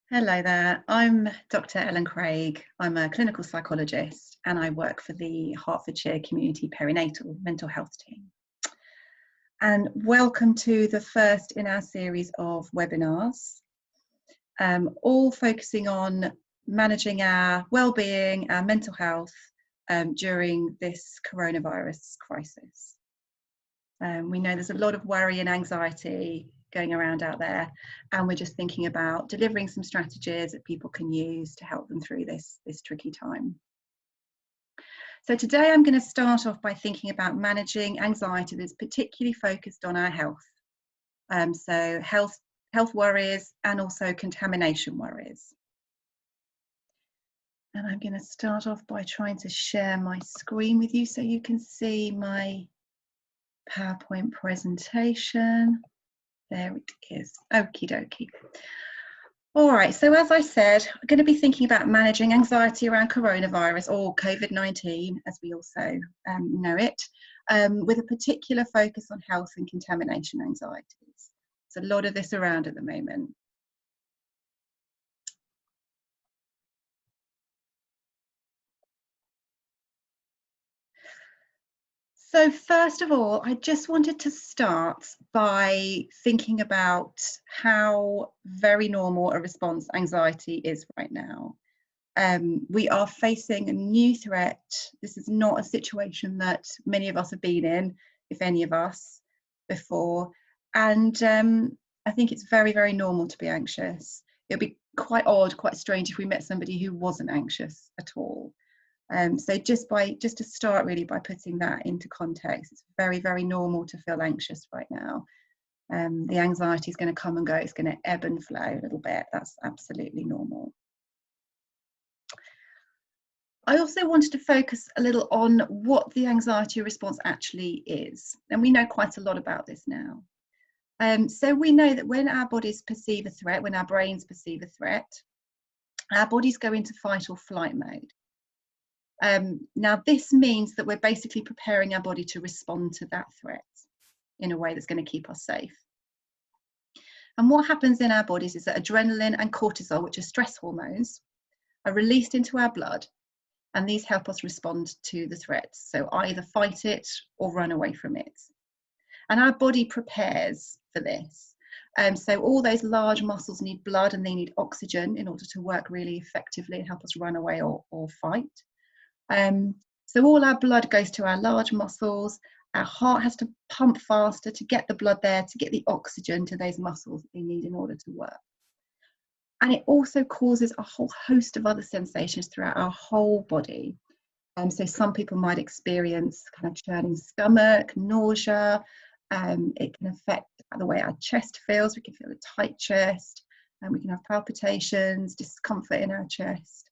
Hello there, I'm Dr. Ellen Craig. I'm a clinical psychologist and I work for the Hertfordshire Community Perinatal Mental Health Team. And welcome to the first in our series of webinars, all focusing on managing our well-being, our mental health during this coronavirus crisis. We know there's a lot of worry and anxiety going around out there, and we're just thinking about delivering some strategies that people can use to help them through this tricky time. So today I'm going to start off by thinking about managing anxiety that's particularly focused on our health. So health worries and also contamination worries. And I'm going to start off by trying to share my screen with you so you can see my PowerPoint presentation. There it is. Okie dokie. All right, so as I said, I'm going to be thinking about managing anxiety around coronavirus, or COVID-19 as we also know it, with a particular focus on health and contamination anxieties. There's a lot of this around at the moment. So first of all, I just wanted to start by thinking about how very normal a response anxiety is right now. We are facing a new threat. This is not a situation that many of us have been in, if any of us, before. And I think it's very, very normal to be anxious. It would be quite odd, quite strange if we met somebody who wasn't anxious at all. So just to start really by putting that into context, it's very, very normal to feel anxious right now. The anxiety is going to come and go. It's going to ebb and flow a little bit. That's absolutely normal. I also wanted to focus a little on what the anxiety response actually is. And we know quite a lot about this now. So we know that when our bodies perceive a threat, when our brains perceive a threat, our bodies go into fight or flight mode. Now this means that we're basically preparing our body to respond to that threat in a way that's going to keep us safe. And what happens in our bodies is that adrenaline and cortisol, which are stress hormones, are released into our blood, and these help us respond to the threats. So either fight it or run away from it. And our body prepares for this. So all those large muscles need blood and they need oxygen in order to work really effectively and help us run away or fight. So all our blood goes to our large muscles. Our heart has to pump faster to get the blood there, to get the oxygen to those muscles that they need in order to work. And it also causes a whole host of other sensations throughout our whole body. So some people might experience kind of churning stomach, nausea. It can affect the way our chest feels. We can feel a tight chest, and we can have palpitations, discomfort in our chest.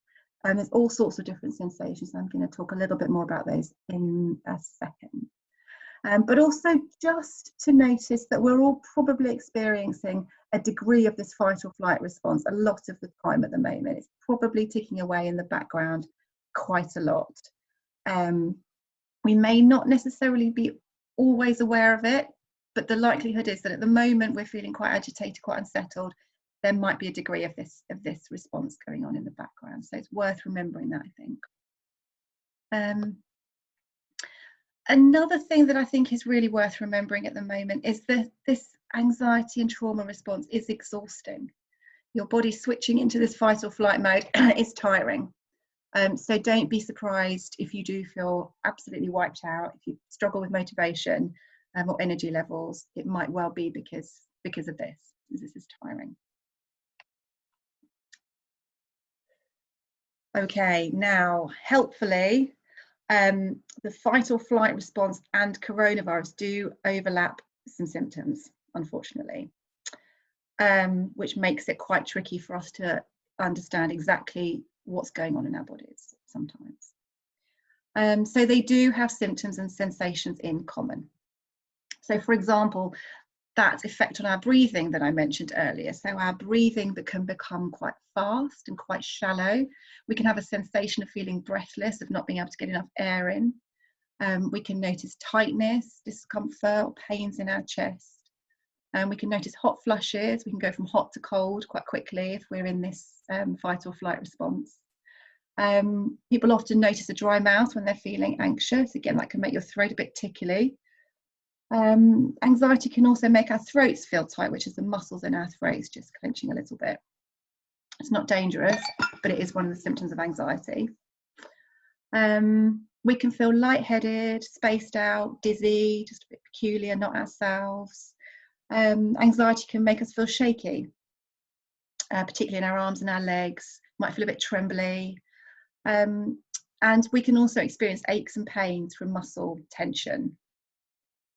There's all sorts of different sensations. I'm going to talk a little bit more about those in a second. But also just to notice that we're all probably experiencing a degree of this fight or flight response a lot of the time at the moment. It's probably ticking away in the background quite a lot. We may not necessarily be always aware of it, but the likelihood is that at the moment we're feeling quite agitated, quite unsettled. There might be a degree of this response going on in the background. So it's worth remembering that, I think. Another thing that I think is really worth remembering at the moment is that this anxiety and trauma response is exhausting. Your body switching into this fight or flight mode is tiring. So don't be surprised if you do feel absolutely wiped out, if you struggle with motivation or energy levels. It might well be because of this. This is tiring. Okay, now helpfully, the fight or flight response and coronavirus do overlap some symptoms, unfortunately, which makes it quite tricky for us to understand exactly what's going on in our bodies sometimes. So they do have symptoms and sensations in common. So for example, that effect on our breathing that I mentioned earlier. So our breathing that can become quite fast and quite shallow. We can have a sensation of feeling breathless, of not being able to get enough air in. We can notice tightness, discomfort, or pains in our chest. And we can notice hot flushes. We can go from hot to cold quite quickly if we're in this fight or flight response. People often notice a dry mouth when they're feeling anxious. Again, that can make your throat a bit tickly. Anxiety can also make our throats feel tight, which is the muscles in our throats just clenching a little bit. It's not dangerous, but it is one of the symptoms of anxiety. We can feel lightheaded, spaced out, dizzy, just a bit peculiar, not ourselves. Anxiety can make us feel shaky, particularly in our arms and our legs. Might feel a bit trembly. And we can also experience aches and pains from muscle tension.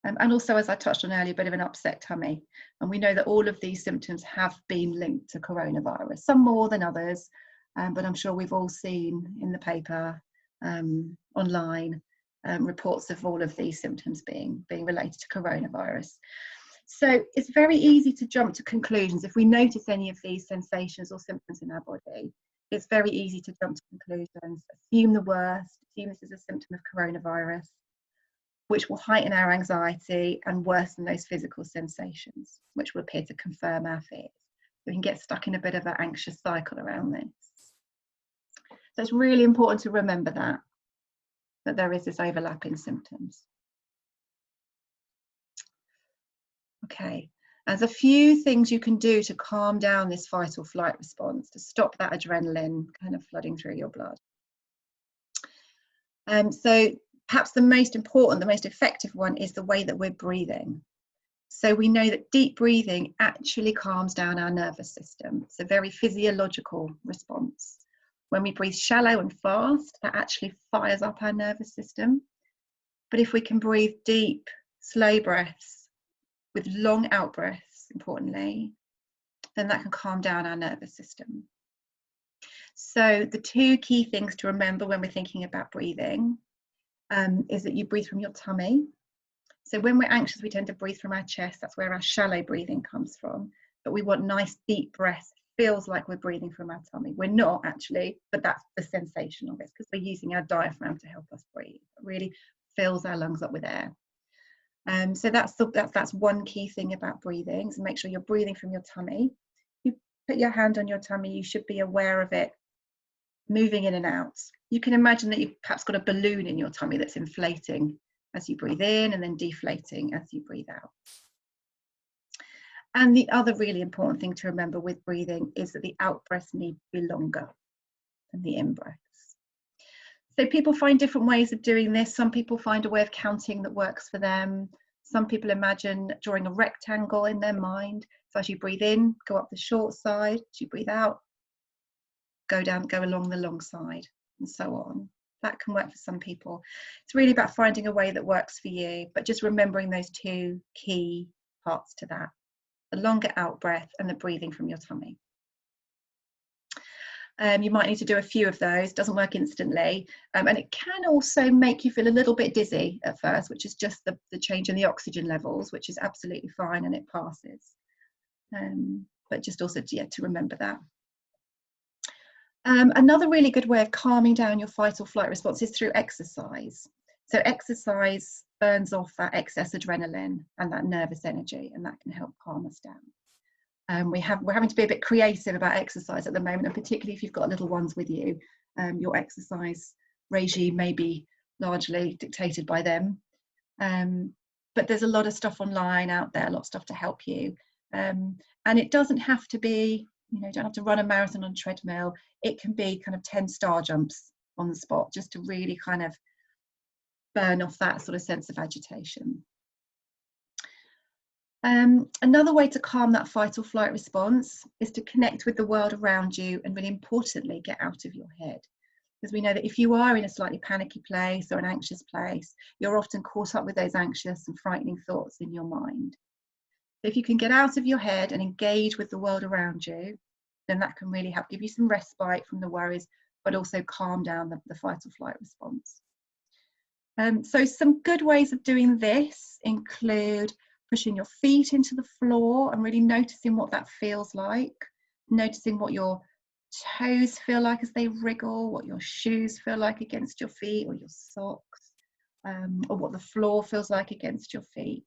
And also, as I touched on earlier, a bit of an upset tummy. And we know that all of these symptoms have been linked to coronavirus, some more than others, but I'm sure we've all seen in the paper, online, reports of all of these symptoms being related to coronavirus. So it's very easy to jump to conclusions. If we notice any of these sensations or symptoms in our body, it's very easy to jump to conclusions, assume the worst, assume this is a symptom of coronavirus, which will heighten our anxiety and worsen those physical sensations, which will appear to confirm our fears. We can get stuck in a bit of an anxious cycle around this. So it's really important to remember that there is this overlap in symptoms. Okay, there's a few things you can do to calm down this fight or flight response, to stop that adrenaline kind of flooding through your blood. So perhaps the most important, the most effective one is the way that we're breathing. So we know that deep breathing actually calms down our nervous system. It's a very physiological response. When we breathe shallow and fast, that actually fires up our nervous system. But if we can breathe deep, slow breaths with long out breaths, importantly, then that can calm down our nervous system. So the two key things to remember when we're thinking about breathing is that you breathe from your tummy. So when we're anxious, we tend to breathe from our chest. That's where our shallow breathing comes from. But we want nice deep breaths. It feels like we're breathing from our tummy. We're not actually, but that's the sensation of it, because we're using our diaphragm to help us breathe. It really fills our lungs up with air. So that's one key thing about breathing. So make sure you're breathing from your tummy. You put your hand on your tummy, you should be aware of it moving in and out. You can imagine that you've perhaps got a balloon in your tummy that's inflating as you breathe in and then deflating as you breathe out. And the other really important thing to remember with breathing is that the out breaths need to be longer than the in breaths. So people find different ways of doing this. Some people find a way of counting that works for them. Some people imagine drawing a rectangle in their mind. So as you breathe in, go up the short side. As you breathe out, go along the long side, and so on. That can work for some people. It's really about finding a way that works for you, but just remembering those two key parts to that: the longer out breath and the breathing from your tummy. You might need to do a few of those. Doesn't work instantly, and it can also make you feel a little bit dizzy at first, which is just the change in the oxygen levels, which is absolutely fine and it passes. But just also to remember that. Another really good way of calming down your fight or flight response is through exercise. So exercise burns off that excess adrenaline and that nervous energy, and that can help calm us down. We're having to be a bit creative about exercise at the moment, and particularly if you've got little ones with you, your exercise regime may be largely dictated by them. But there's a lot of stuff online out there, a lot of stuff to help you. And it doesn't have to be, you don't have to run a marathon on a treadmill. It can be kind of 10 star jumps on the spot, just to really kind of burn off that sort of sense of agitation. Another way to calm that fight or flight response is to connect with the world around you, and really importantly, get out of your head. Because we know that if you are in a slightly panicky place or an anxious place, you're often caught up with those anxious and frightening thoughts in your mind. If you can get out of your head and engage with the world around you, then that can really help give you some respite from the worries, but also calm down the fight or flight response. So some good ways of doing this include pushing your feet into the floor and really noticing what that feels like, noticing what your toes feel like as they wriggle, what your shoes feel like against your feet or your socks, or what the floor feels like against your feet.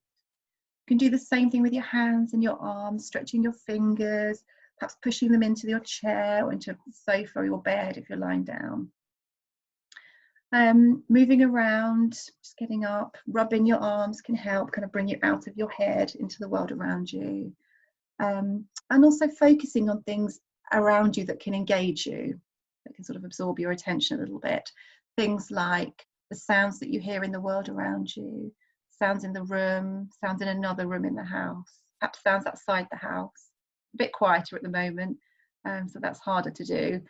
You can do the same thing with your hands and your arms, stretching your fingers, perhaps pushing them into your chair or into the sofa or your bed if you're lying down. Moving around, just getting up, rubbing your arms can help kind of bring you out of your head into the world around you. And also focusing on things around you that can engage you, that can sort of absorb your attention a little bit. Things like the sounds that you hear in the world around you, sounds in the room, sounds in another room in the house, perhaps sounds outside the house. A bit quieter at the moment, so that's harder to do.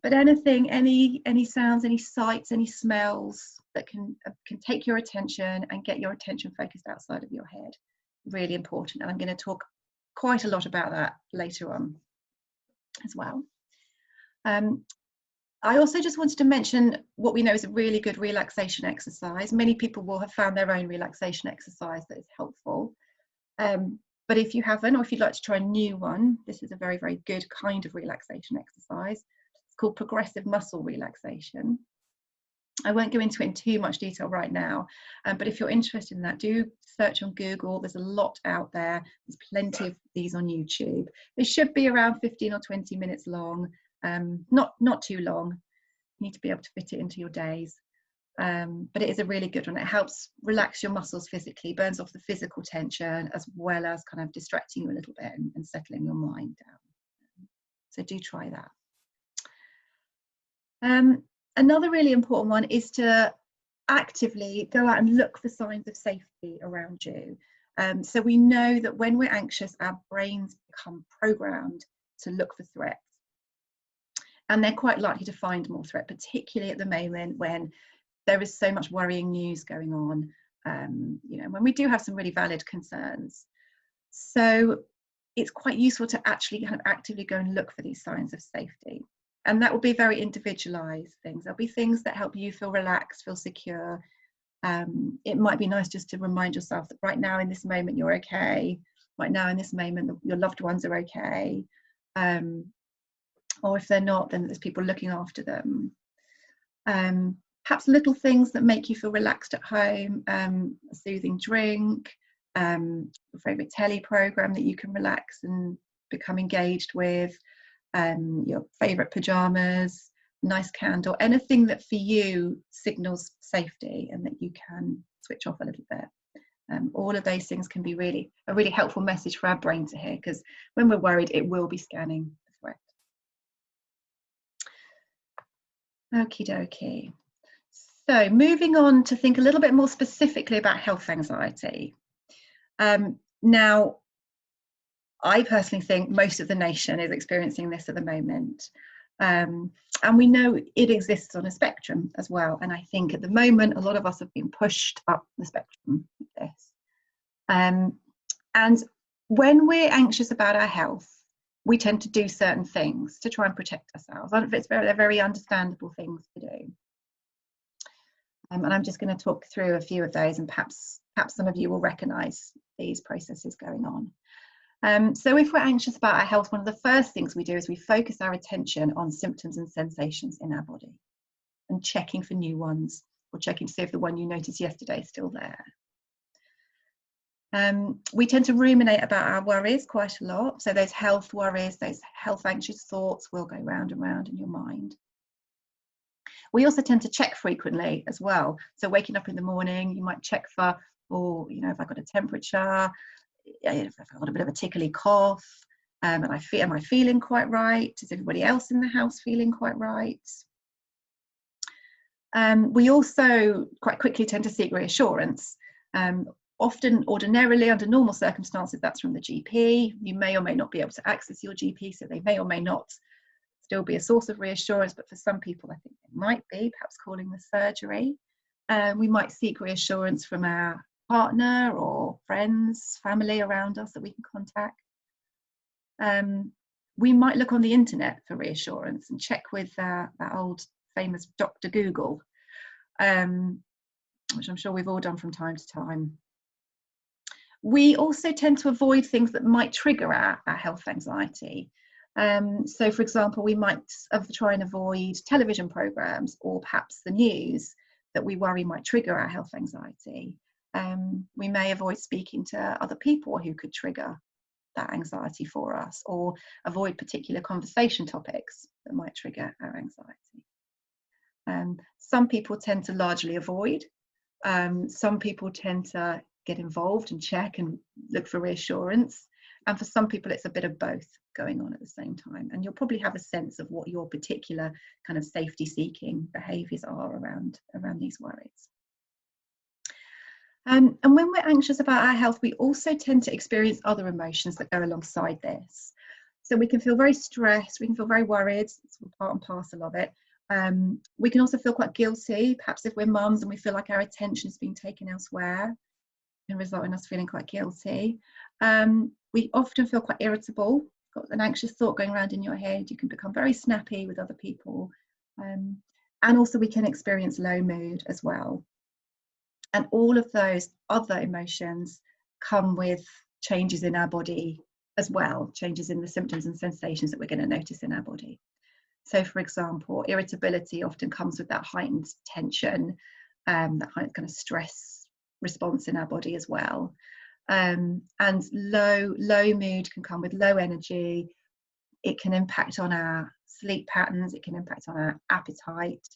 But anything, any sounds, any sights, any smells that can take your attention and get your attention focused outside of your head, really important. And I'm going to talk quite a lot about that later on as well. I also just wanted to mention what we know is a really good relaxation exercise. Many people will have found their own relaxation exercise that is helpful. But if you haven't, or if you'd like to try a new one, this is a very, very good kind of relaxation exercise. It's called progressive muscle relaxation. I won't go into it in too much detail right now, but if you're interested in that, do search on Google. There's a lot out there. There's plenty of these on YouTube. They should be around 15 or 20 minutes long, not too long. You need to be able to fit it into your days. But it is a really good one. It helps relax your muscles physically, burns off the physical tension, as well as kind of distracting you a little bit and settling your mind down. So do try that. Another really important one is to actively go out and look for signs of safety around you. So we know that when we're anxious, our brains become programmed to look for threats. And they're quite likely to find more threat, particularly at the moment when there is so much worrying news going on, when we do have some really valid concerns. So it's quite useful to actually kind of actively go and look for these signs of safety. And that will be very individualized things. There'll be things that help you feel relaxed, feel secure. It might be nice just to remind yourself that right now in this moment you're okay. Right now in this moment your loved ones are okay. Or if they're not, then there's people looking after them. Perhaps little things that make you feel relaxed at home, a soothing drink, your favourite telly programme that you can relax and become engaged with, your favourite pyjamas, nice candle, anything that for you signals safety and that you can switch off a little bit. All of those things can be a really helpful message for our brain to hear, because when we're worried, it will be scanning the threat. Okie dokie. So moving on to think a little bit more specifically about health anxiety. Now, I personally think most of the nation is experiencing this at the moment. And we know it exists on a spectrum as well. And I think at the moment, a lot of us have been pushed up the spectrum with this. And when we're anxious about our health, we tend to do certain things to try and protect ourselves. They're very understandable things to do. And I'm just going to talk through a few of those, and perhaps some of you will recognise these processes going on. So if we're anxious about our health, one of the first things we do is we focus our attention on symptoms and sensations in our body and checking for new ones, or checking to see if the one you noticed yesterday is still there. We tend to ruminate about our worries quite a lot. So those health worries, those health anxious thoughts will go round and round in your mind. We also tend to check frequently as well. So waking up in the morning, you might check for, have I got a temperature? If I've got a bit of a tickly cough, am I feeling quite right? Is everybody else in the house feeling quite right? We also quite quickly tend to seek reassurance. Often, ordinarily, under normal circumstances, that's from the GP. You may or may not be able to access your GP, so they may or may not still be a source of reassurance, but for some people I think it might be, perhaps calling the surgery. We might seek reassurance from our partner or friends, family around us that we can contact. We might look on the internet for reassurance and check with that old famous Dr. Google, which I'm sure we've all done from time to time. We also tend to avoid things that might trigger our health anxiety. So for example, we might try and avoid television programs or perhaps the news that we worry might trigger our health anxiety. We may avoid speaking to other people who could trigger that anxiety for us, or avoid particular conversation topics that might trigger our anxiety. Some people tend to largely avoid. Some people tend to get involved and check and look for reassurance. And for some people, it's a bit of both going on at the same time. And you'll probably have a sense of what your particular kind of safety-seeking behaviours are around these worries. And when we're anxious about our health, we also tend to experience other emotions that go alongside this. So we can feel very stressed, we can feel very worried, it's part and parcel of it. We can also feel quite guilty, perhaps if we're mums and we feel like our attention is being taken elsewhere, it can result in us feeling quite guilty. We often feel quite irritable, got an anxious thought going around in your head, you can become very snappy with other people. And also we can experience low mood as well. And all of those other emotions come with changes in our body as well, changes in the symptoms and sensations that we're going to notice in our body. So, for example, irritability often comes with that heightened tension, that heightened kind of stress response in our body as well. And low mood can come with low energy. It can impact on our sleep patterns. It can impact on our appetite.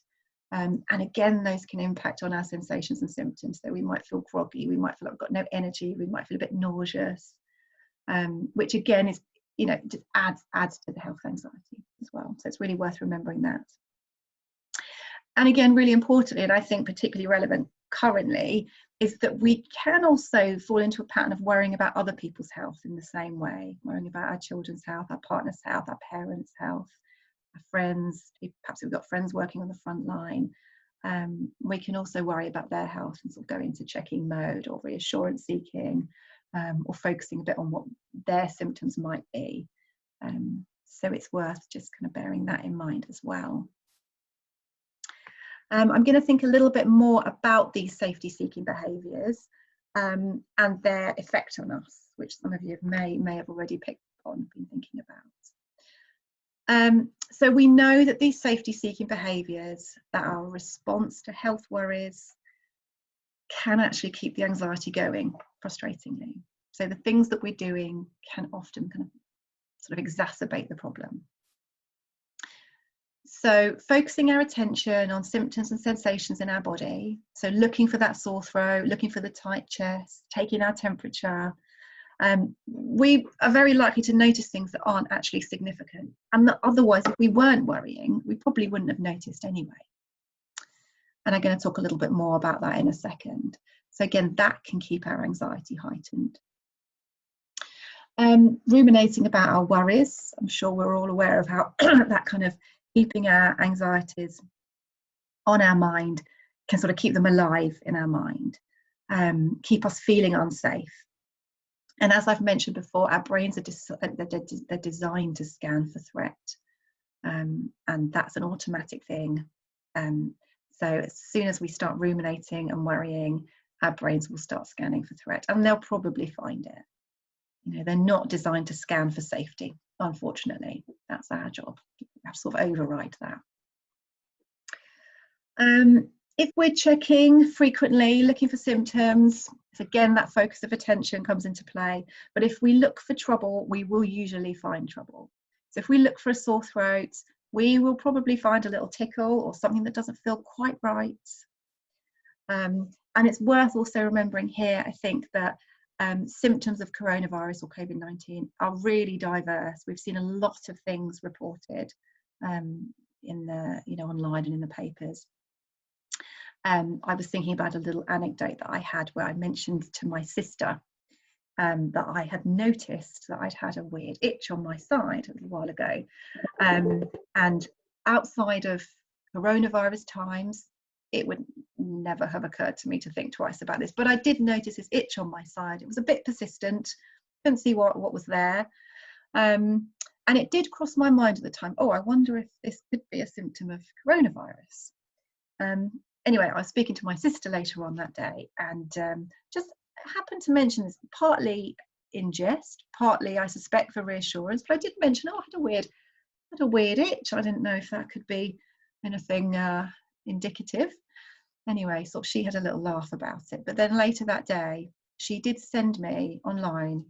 And again, those can impact on our sensations and symptoms. So we might feel groggy, we might feel like we've got no energy, we might feel a bit nauseous, which again is, just adds to the health anxiety as well. So it's really worth remembering that. And again, really importantly, and I think particularly relevant currently, is that we can also fall into a pattern of worrying about other people's health in the same way, worrying about our children's health, our partner's health, our parents' health, our friends, perhaps we've got friends working on the front line. We can also worry about their health and sort of go into checking mode or reassurance seeking, or focusing a bit on what their symptoms might be. So it's worth just kind of bearing that in mind as well. I'm going to think a little bit more about these safety-seeking behaviours and their effect on us, which some of you may have already picked up on, been thinking about. So we know that these safety-seeking behaviours that are a response to health worries can actually keep the anxiety going, frustratingly. So the things that we're doing can often kind of sort of exacerbate the problem. So focusing our attention on symptoms and sensations in our body, so looking for that sore throat, looking for the tight chest, taking our temperature, we are very likely to notice things that aren't actually significant, and that otherwise, if we weren't worrying, we probably wouldn't have noticed anyway. And I'm going to talk a little bit more about that in a second. So again, that can keep our anxiety heightened. Ruminating about our worries, I'm sure we're all aware of how that kind of keeping our anxieties on our mind can sort of keep them alive in our mind, keep us feeling unsafe. And as I've mentioned before, our brains they're designed to scan for threat, and that's an automatic thing. So as soon as we start ruminating and worrying, our brains will start scanning for threat, and they'll probably find it. They're not designed to scan for safety, unfortunately. That's our job. We have to sort of override that. If we're checking frequently, looking for symptoms, again, that focus of attention comes into play. But if we look for trouble, we will usually find trouble. So if we look for a sore throat, we will probably find a little tickle or something that doesn't feel quite right. And it's worth also remembering here, I think, that symptoms of coronavirus or COVID-19 are really diverse. We've seen a lot of things reported in the, online and in the papers. I was thinking about a little anecdote that I had where I mentioned to my sister that I had noticed that I'd had a weird itch on my side a little while ago. And outside of coronavirus times, it would never have occurred to me to think twice about this. But I did notice this itch on my side. It was a bit persistent. Couldn't see what was there. And it did cross my mind at the time, I wonder if this could be a symptom of coronavirus. Anyway, I was speaking to my sister later on that day and just happened to mention this, partly in jest, partly I suspect for reassurance, but I did mention, I had a weird itch. I didn't know if that could be anything indicative. Anyway, sort of she had a little laugh about it. But then later that day, she did send me online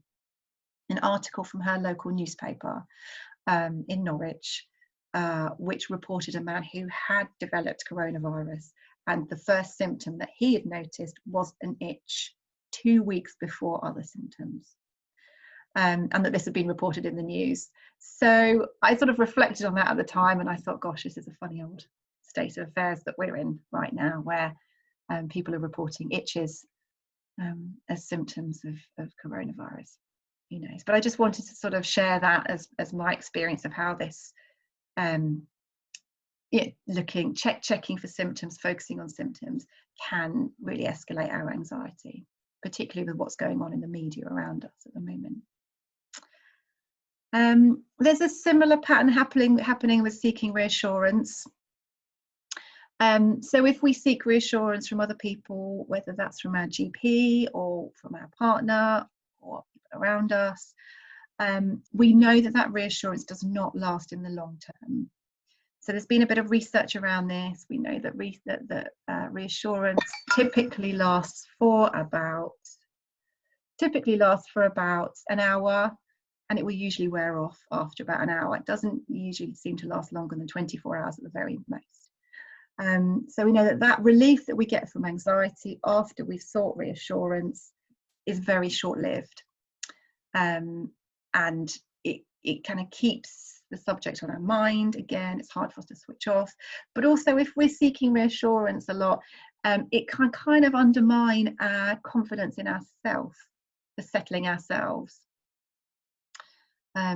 an article from her local newspaper in Norwich, which reported a man who had developed coronavirus, and the first symptom that he had noticed was an itch 2 weeks before other symptoms, and that this had been reported in the news. So I sort of reflected on that at the time, and I thought, gosh, this is a funny old state of affairs that we're in right now, where people are reporting itches as symptoms of coronavirus. Who knows? But I just wanted to sort of share that as my experience of how this checking for symptoms, focusing on symptoms, can really escalate our anxiety, particularly with what's going on in the media around us at the moment. There's a similar pattern happening with seeking reassurance. So if we seek reassurance from other people, whether that's from our GP or from our partner or people around us, we know that reassurance does not last in the long term. So there's been a bit of research around this. We know that reassurance typically lasts for about an hour, and it will usually wear off after about an hour. It doesn't usually seem to last longer than 24 hours at the very most. So we know that relief that we get from anxiety after we've sought reassurance is very short-lived, and it kind of keeps the subject on our mind. Again, it's hard for us to switch off. But also, if we're seeking reassurance a lot, it can kind of undermine our confidence in ourselves, for settling ourselves.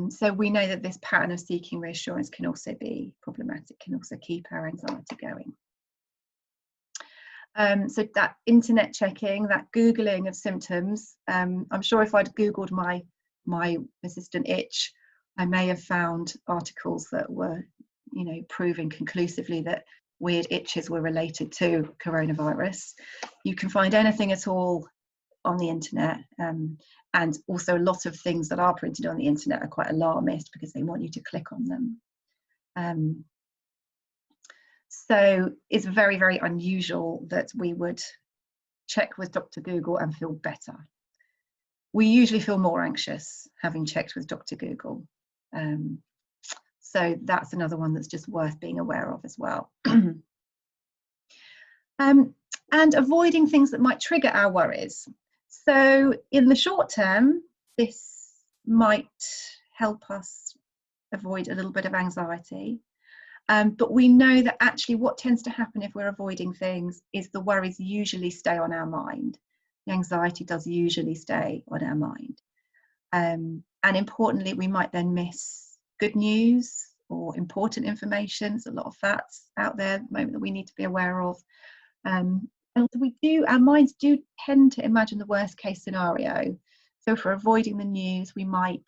So we know that this pattern of seeking reassurance can also be problematic, can also keep our anxiety going. So that internet checking, that Googling of symptoms, I'm sure if I'd Googled my persistent itch, I may have found articles that were, proving conclusively that weird itches were related to coronavirus. You can find anything at all on the internet, and also a lot of things that are printed on the internet are quite alarmist because they want you to click on them. So it's very, very unusual that we would check with Dr. Google and feel better. We usually feel more anxious having checked with Dr. Google. So that's another one that's just worth being aware of as well. And avoiding things that might trigger our worries. So in the short term, this might help us avoid a little bit of anxiety. But we know that actually what tends to happen if we're avoiding things is the worries usually stay on our mind. The anxiety does usually stay on our mind. And importantly, we might then miss good news or important information. There's a lot of facts out there at the moment that we need to be aware of. And our minds do tend to imagine the worst case scenario. So if we're avoiding the news, we might,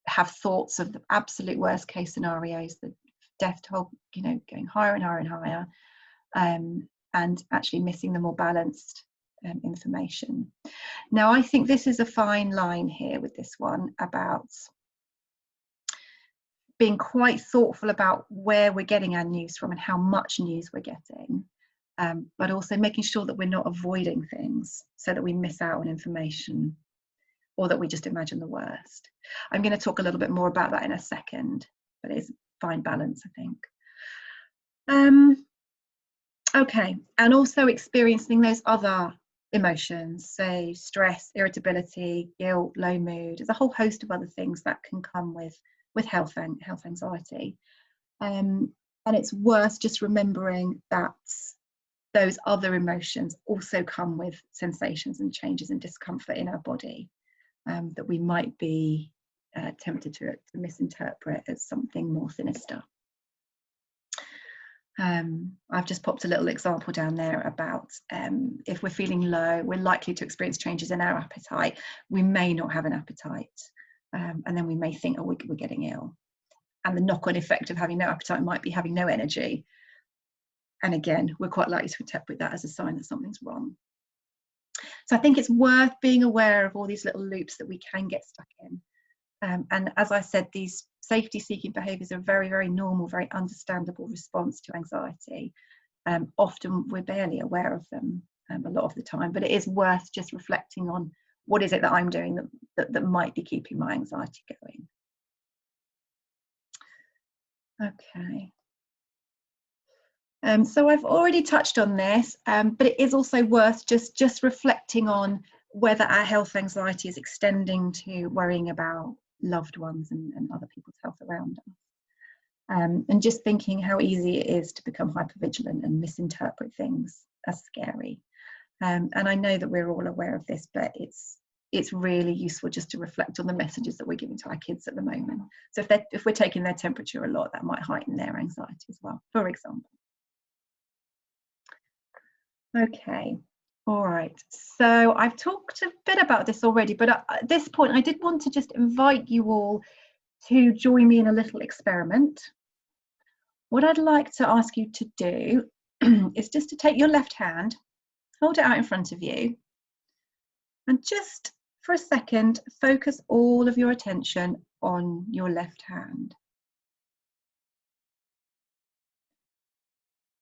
have thoughts of the absolute worst case scenarios, the death toll, going higher and higher and higher, and actually missing the more balanced information. Now, I think this is a fine line here with this one about being quite thoughtful about where we're getting our news from and how much news we're getting, but also making sure that we're not avoiding things so that we miss out on information or that we just imagine the worst. I'm going to talk a little bit more about that in a second, but it's a fine balance, I think. Okay, and also experiencing those other emotions, say stress, irritability, guilt, low mood. There's a whole host of other things that can come with health anxiety. And it's worth just remembering that those other emotions also come with sensations and changes and discomfort in our body, that we might be tempted to misinterpret as something more sinister. I've just popped a little example down there about if we're feeling low, we're likely to experience changes in our appetite. We may not have an appetite, and then we may think, oh, we're getting ill. And the knock-on effect of having no appetite might be having no energy. And again, we're quite likely to interpret that as a sign that something's wrong. So I think it's worth being aware of all these little loops that we can get stuck in. And as I said, these safety-seeking behaviours are very, very normal, very understandable response to anxiety. Often we're barely aware of them a lot of the time, but it is worth just reflecting on what is it that I'm doing that might be keeping my anxiety going. Okay. So I've already touched on this, but it is also worth just reflecting on whether our health anxiety is extending to worrying about loved ones and other people's health around us. And just thinking how easy it is to become hypervigilant and misinterpret things as scary. And I know that we're all aware of this, but it's really useful just to reflect on the messages that we're giving to our kids at the moment. So if we're taking their temperature a lot, that might heighten their anxiety as well, for example. Okay, all right. So I've talked a bit about this already, but at this point, I did want to just invite you all to join me in a little experiment. What I'd like to ask you to do is just to take your left hand, hold it out in front of you, and just for a second, focus all of your attention on your left hand.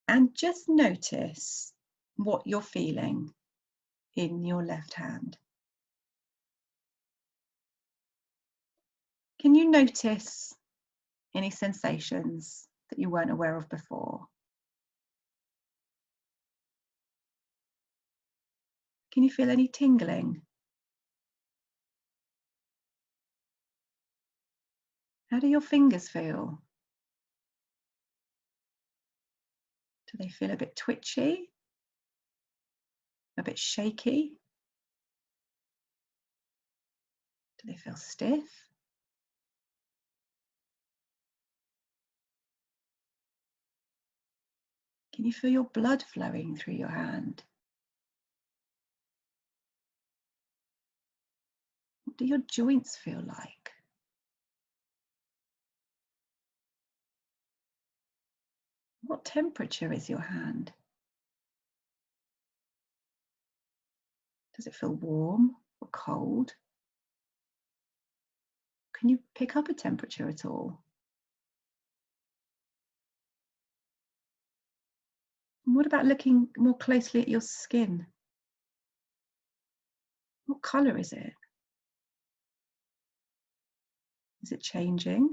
And just notice what you're feeling in your left hand. Can you notice any sensations that you weren't aware of before? Can you feel any tingling? How do your fingers feel? Do they feel a bit twitchy? A bit shaky? Do they feel stiff? Can you feel your blood flowing through your hand? What do your joints feel like? What temperature is your hand? Does it feel warm or cold? Can you pick up a temperature at all? And what about looking more closely at your skin? What colour is it? Is it changing?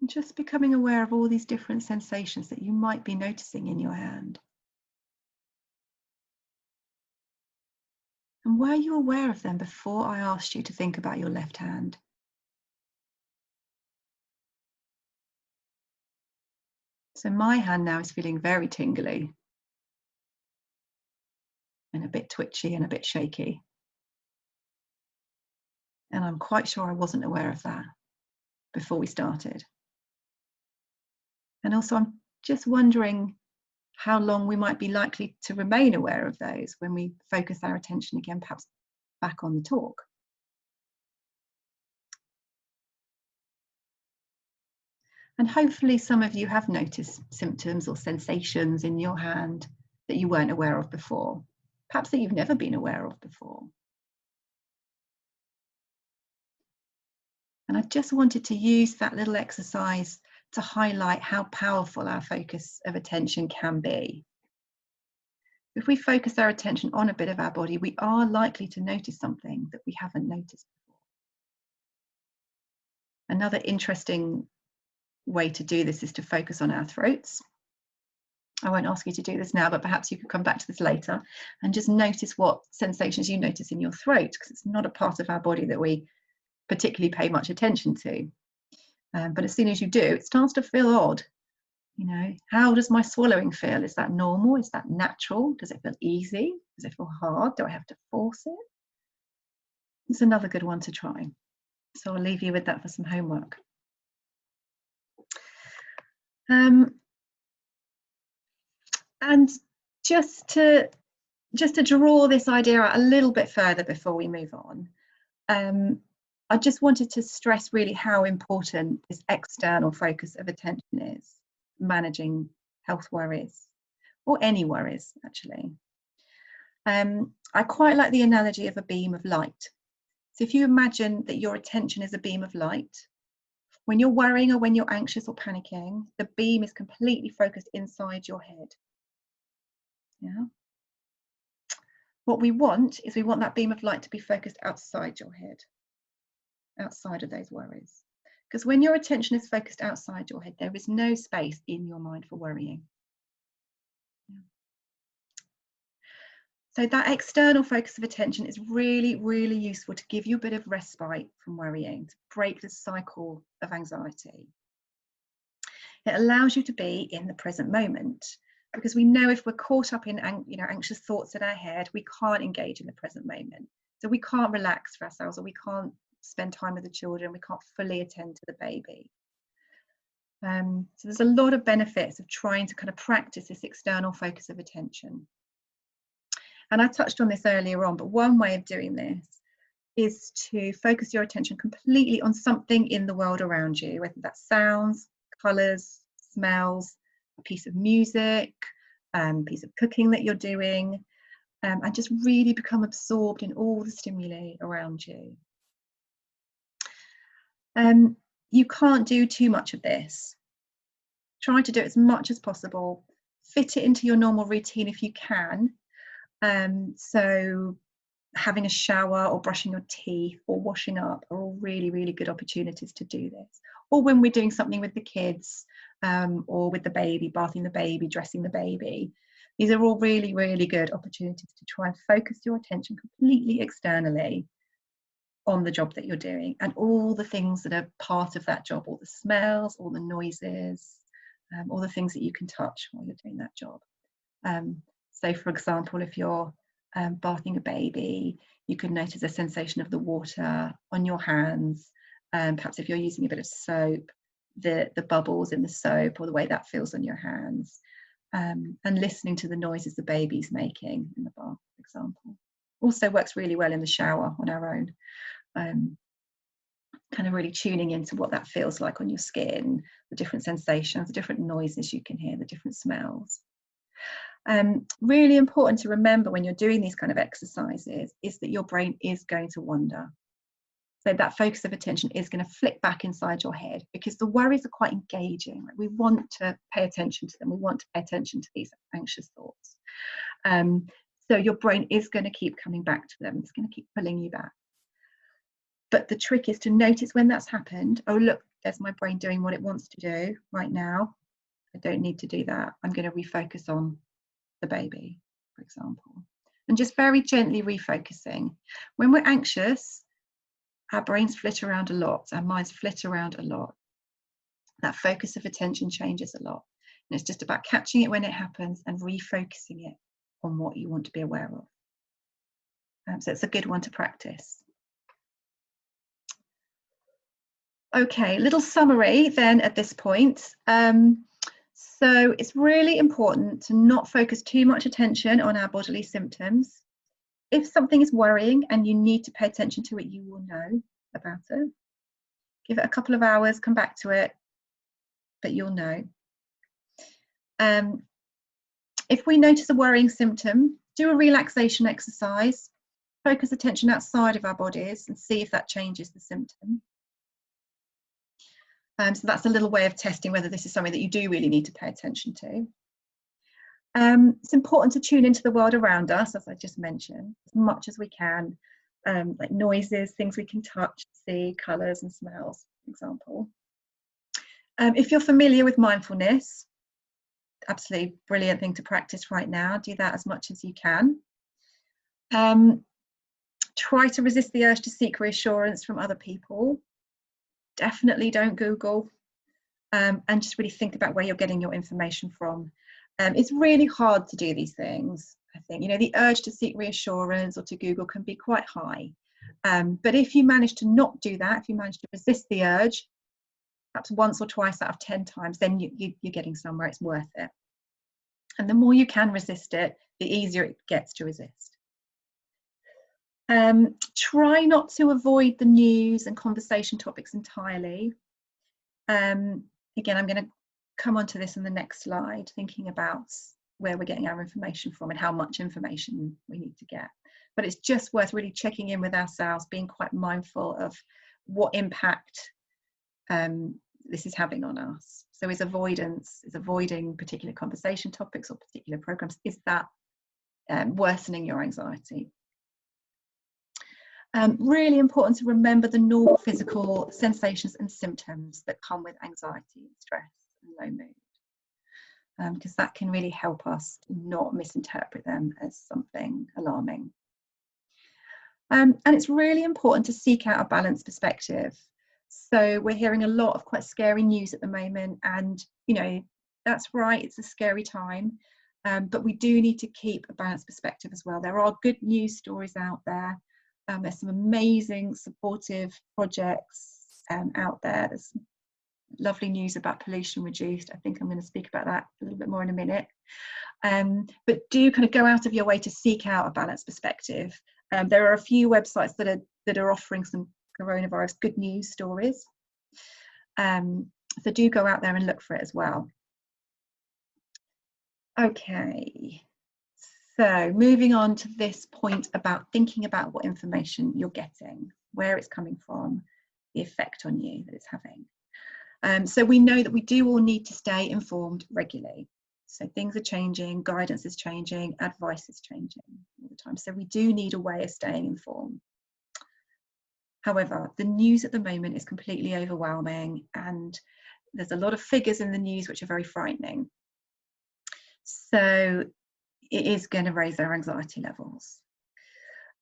And just becoming aware of all these different sensations that you might be noticing in your hand. And were you aware of them before I asked you to think about your left hand? So my hand now is feeling very tingly and a bit twitchy and a bit shaky. And I'm quite sure I wasn't aware of that before we started. And also I'm just wondering how long we might be likely to remain aware of those when we focus our attention again, perhaps back on the talk. And hopefully some of you have noticed symptoms or sensations in your hand that you weren't aware of before, perhaps that you've never been aware of before. And I just wanted to use that little exercise to highlight how powerful our focus of attention can be. If we focus our attention on a bit of our body, we are likely to notice something that we haven't noticed before. Another interesting way to do this is to focus on our throats. I won't ask you to do this now, but perhaps you could come back to this later and just notice what sensations you notice in your throat, because it's not a part of our body that we particularly pay much attention to. But as soon as you do, it starts to feel odd. You know, how does my swallowing feel? Is that normal? Is that natural? Does it feel easy? Does it feel hard? Do I have to force it? It's another good one to try. So I'll leave you with that for some homework. And just to draw this idea out a little bit further before we move on, I just wanted to stress really how important this external focus of attention is, managing health worries, or any worries actually. I quite like the analogy of a beam of light. So if you imagine that your attention is a beam of light, when you're worrying or when you're anxious or panicking, the beam is completely focused inside your head. Yeah. What we want is we want that beam of light to be focused outside your head, outside of those worries. Because when your attention is focused outside your head, there is no space in your mind for worrying. Yeah. So that external focus of attention is really, really useful to give you a bit of respite from worrying, to break the cycle of anxiety. It allows you to be in the present moment, because we know if we're caught up in anxious thoughts in our head, we can't engage in the present moment. So we can't relax for ourselves, or we can't spend time with the children, we can't fully attend to the baby. So there's a lot of benefits of trying to kind of practice this external focus of attention. And I touched on this earlier on, but one way of doing this is to focus your attention completely on something in the world around you, whether that's sounds, colours, smells, a piece of music, piece of cooking that you're doing, and just really become absorbed in all the stimuli around you. You can't do too much of this. Try to do it as much as possible. Fit it into your normal routine if you can. So having a shower or brushing your teeth or washing up are all really, really good opportunities to do this. Or when we're doing something with the kids, or with the baby, bathing the baby, dressing the baby. These are all really, really good opportunities to try and focus your attention completely externally on the job that you're doing and all the things that are part of that job, all the smells, all the noises, all the things that you can touch while you're doing that job. So for example, if you're bathing a baby, you can notice the sensation of the water on your hands. Perhaps if you're using a bit of soap, the bubbles in the soap or the way that feels on your hands, and listening to the noises the baby's making in the bath, for example. Also works really well in the shower on our own. Kind of really tuning into what that feels like on your skin, the different sensations, the different noises you can hear, the different smells. Really important to remember when you're doing these kind of exercises is that your brain is going to wander. So that focus of attention is going to flick back inside your head, because the worries are quite engaging. We want to pay attention to them. We want to pay attention to these anxious thoughts. So your brain is going to keep coming back to them. It's going to keep pulling you back. But the trick is to notice when that's happened. Oh, look, there's my brain doing what it wants to do right now. I don't need to do that. I'm going to refocus on the baby, for example. And just very gently refocusing. When we're anxious, our brains flit around a lot, our minds flit around a lot. That focus of attention changes a lot. And it's just about catching it when it happens and refocusing it on what you want to be aware of. So it's a good one to practice. Okay, little summary then at this point. So it's really important to not focus too much attention on our bodily symptoms. If something is worrying and you need to pay attention to it, you will know about it. Give it a couple of hours, come back to it, but you'll know. If we notice a worrying symptom, do a relaxation exercise, focus attention outside of our bodies and see if that changes the symptom. So that's a little way of testing whether this is something that you do really need to pay attention to. It's important to tune into the world around us, as I just mentioned, as much as we can, like noises, things we can touch, see, colours and smells, for example. If you're familiar with mindfulness, absolutely brilliant thing to practice right now. Do that as much as you can. Try to resist the urge to seek reassurance from other people. Definitely don't Google, and just really think about where you're getting your information from. It's really hard to do these things. I think, the urge to seek reassurance or to Google can be quite high. But if you manage to not do that, if you manage to resist the urge, perhaps once or twice out of 10 times, then you're getting somewhere. It's worth it. And the more you can resist it, the easier it gets to resist. Try not to avoid the news and conversation topics entirely. Again, I'm going to come on to this in the next slide, thinking about where we're getting our information from and how much information we need to get. But it's just worth really checking in with ourselves, being quite mindful of what impact this is having on us. So is avoiding particular conversation topics or particular programs, is that worsening your anxiety? Really important to remember the normal physical sensations and symptoms that come with anxiety, stress and low mood, because that can really help us not misinterpret them as something alarming. And it's really important to seek out a balanced perspective. So we're hearing a lot of quite scary news at the moment, and you know, that's right, it's a scary time, but we do need to keep a balanced perspective as well. There are good news stories out there. There's some amazing supportive projects out there. There's lovely news about pollution reduced. I think I'm going to speak about that a little bit more in a minute. But do kind of go out of your way to seek out a balanced perspective. There are a few websites that are offering some coronavirus good news stories. So do go out there and look for it as well. Okay. So moving on to this point about thinking about what information you're getting, where it's coming from, the effect on you that it's having. So we know that we do all need to stay informed regularly. So things are changing, guidance is changing, advice is changing all the time. So we do need a way of staying informed. However, the news at the moment is completely overwhelming, and there's a lot of figures in the news which are very frightening. So it is going to raise our anxiety levels.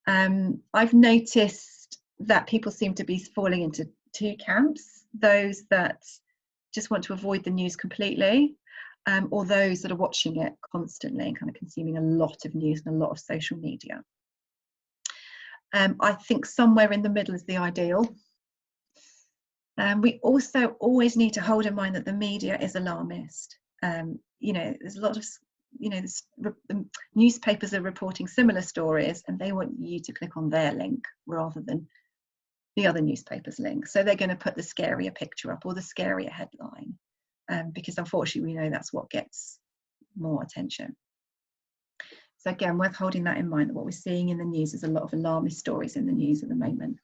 I've noticed that people seem to be falling into two camps: those that just want to avoid the news completely, or those that are watching it constantly and kind of consuming a lot of news and a lot of social media. I think somewhere in the middle is the ideal. We also always need to hold in mind that the media is alarmist. You know, there's a lot of, you know, the newspapers are reporting similar stories, and they want you to click on their link rather than the other newspaper's link. So they're going to put the scarier picture up or the scarier headline, because unfortunately we know that's what gets more attention. So again, worth holding that in mind, that what we're seeing in the news is a lot of alarmist stories in the news at the moment.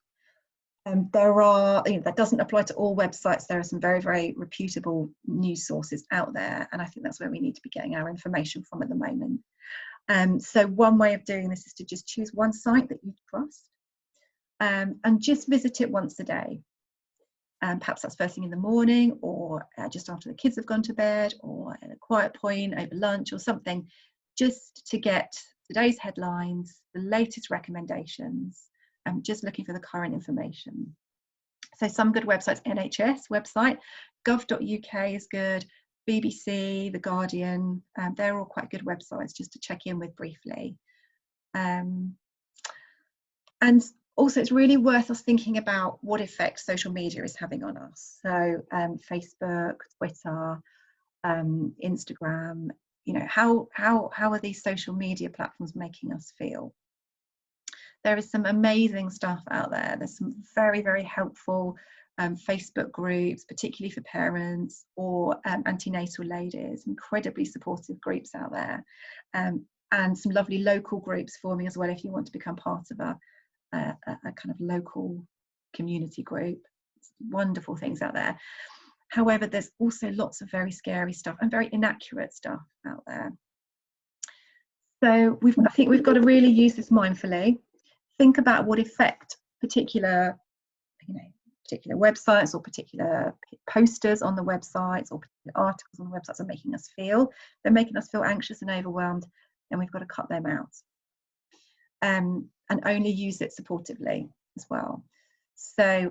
There are, you know, that doesn't apply to all websites. There are some very, very reputable news sources out there, and I think that's where we need to be getting our information from at the moment. So one way of doing this is to just choose one site that you trust, and just visit it once a day. Perhaps that's first thing in the morning, or just after the kids have gone to bed, or at a quiet point over lunch or something, just to get today's headlines, the latest recommendations, just looking for the current information. So some good websites: NHS website, gov.uk is good, BBC, The Guardian, they're all quite good websites just to check in with briefly. And also it's really worth us thinking about what effect social media is having on us. So Facebook, Twitter, Instagram, you know, how are these social media platforms making us feel? There is some amazing stuff out there. There's some very, very helpful Facebook groups, particularly for parents or antenatal ladies, incredibly supportive groups out there, and some lovely local groups forming as well if you want to become part of a kind of local community group. It's wonderful things out there. However, there's also lots of very scary stuff and very inaccurate stuff out there. So I think we've got to really use this mindfully. Think about what effect particular websites or particular posters on the websites or particular articles on the websites are making us feel. They're making us feel anxious and overwhelmed, and we've got to cut them out. And only use it supportively as well. So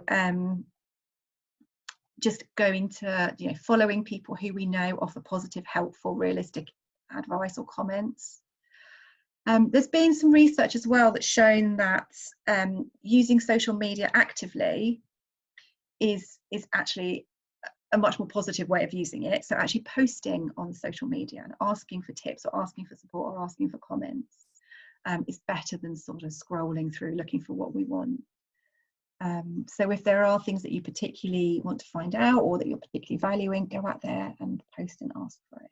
just going to, you know, following people who we know offer positive, helpful, realistic advice or comments. There's been some research as well that's shown that using social media actively is actually a much more positive way of using it. So actually posting on social media and asking for tips or asking for support or asking for comments is better than sort of scrolling through looking for what we want. So if there are things that you particularly want to find out or that you're particularly valuing, go out there and post and ask for it.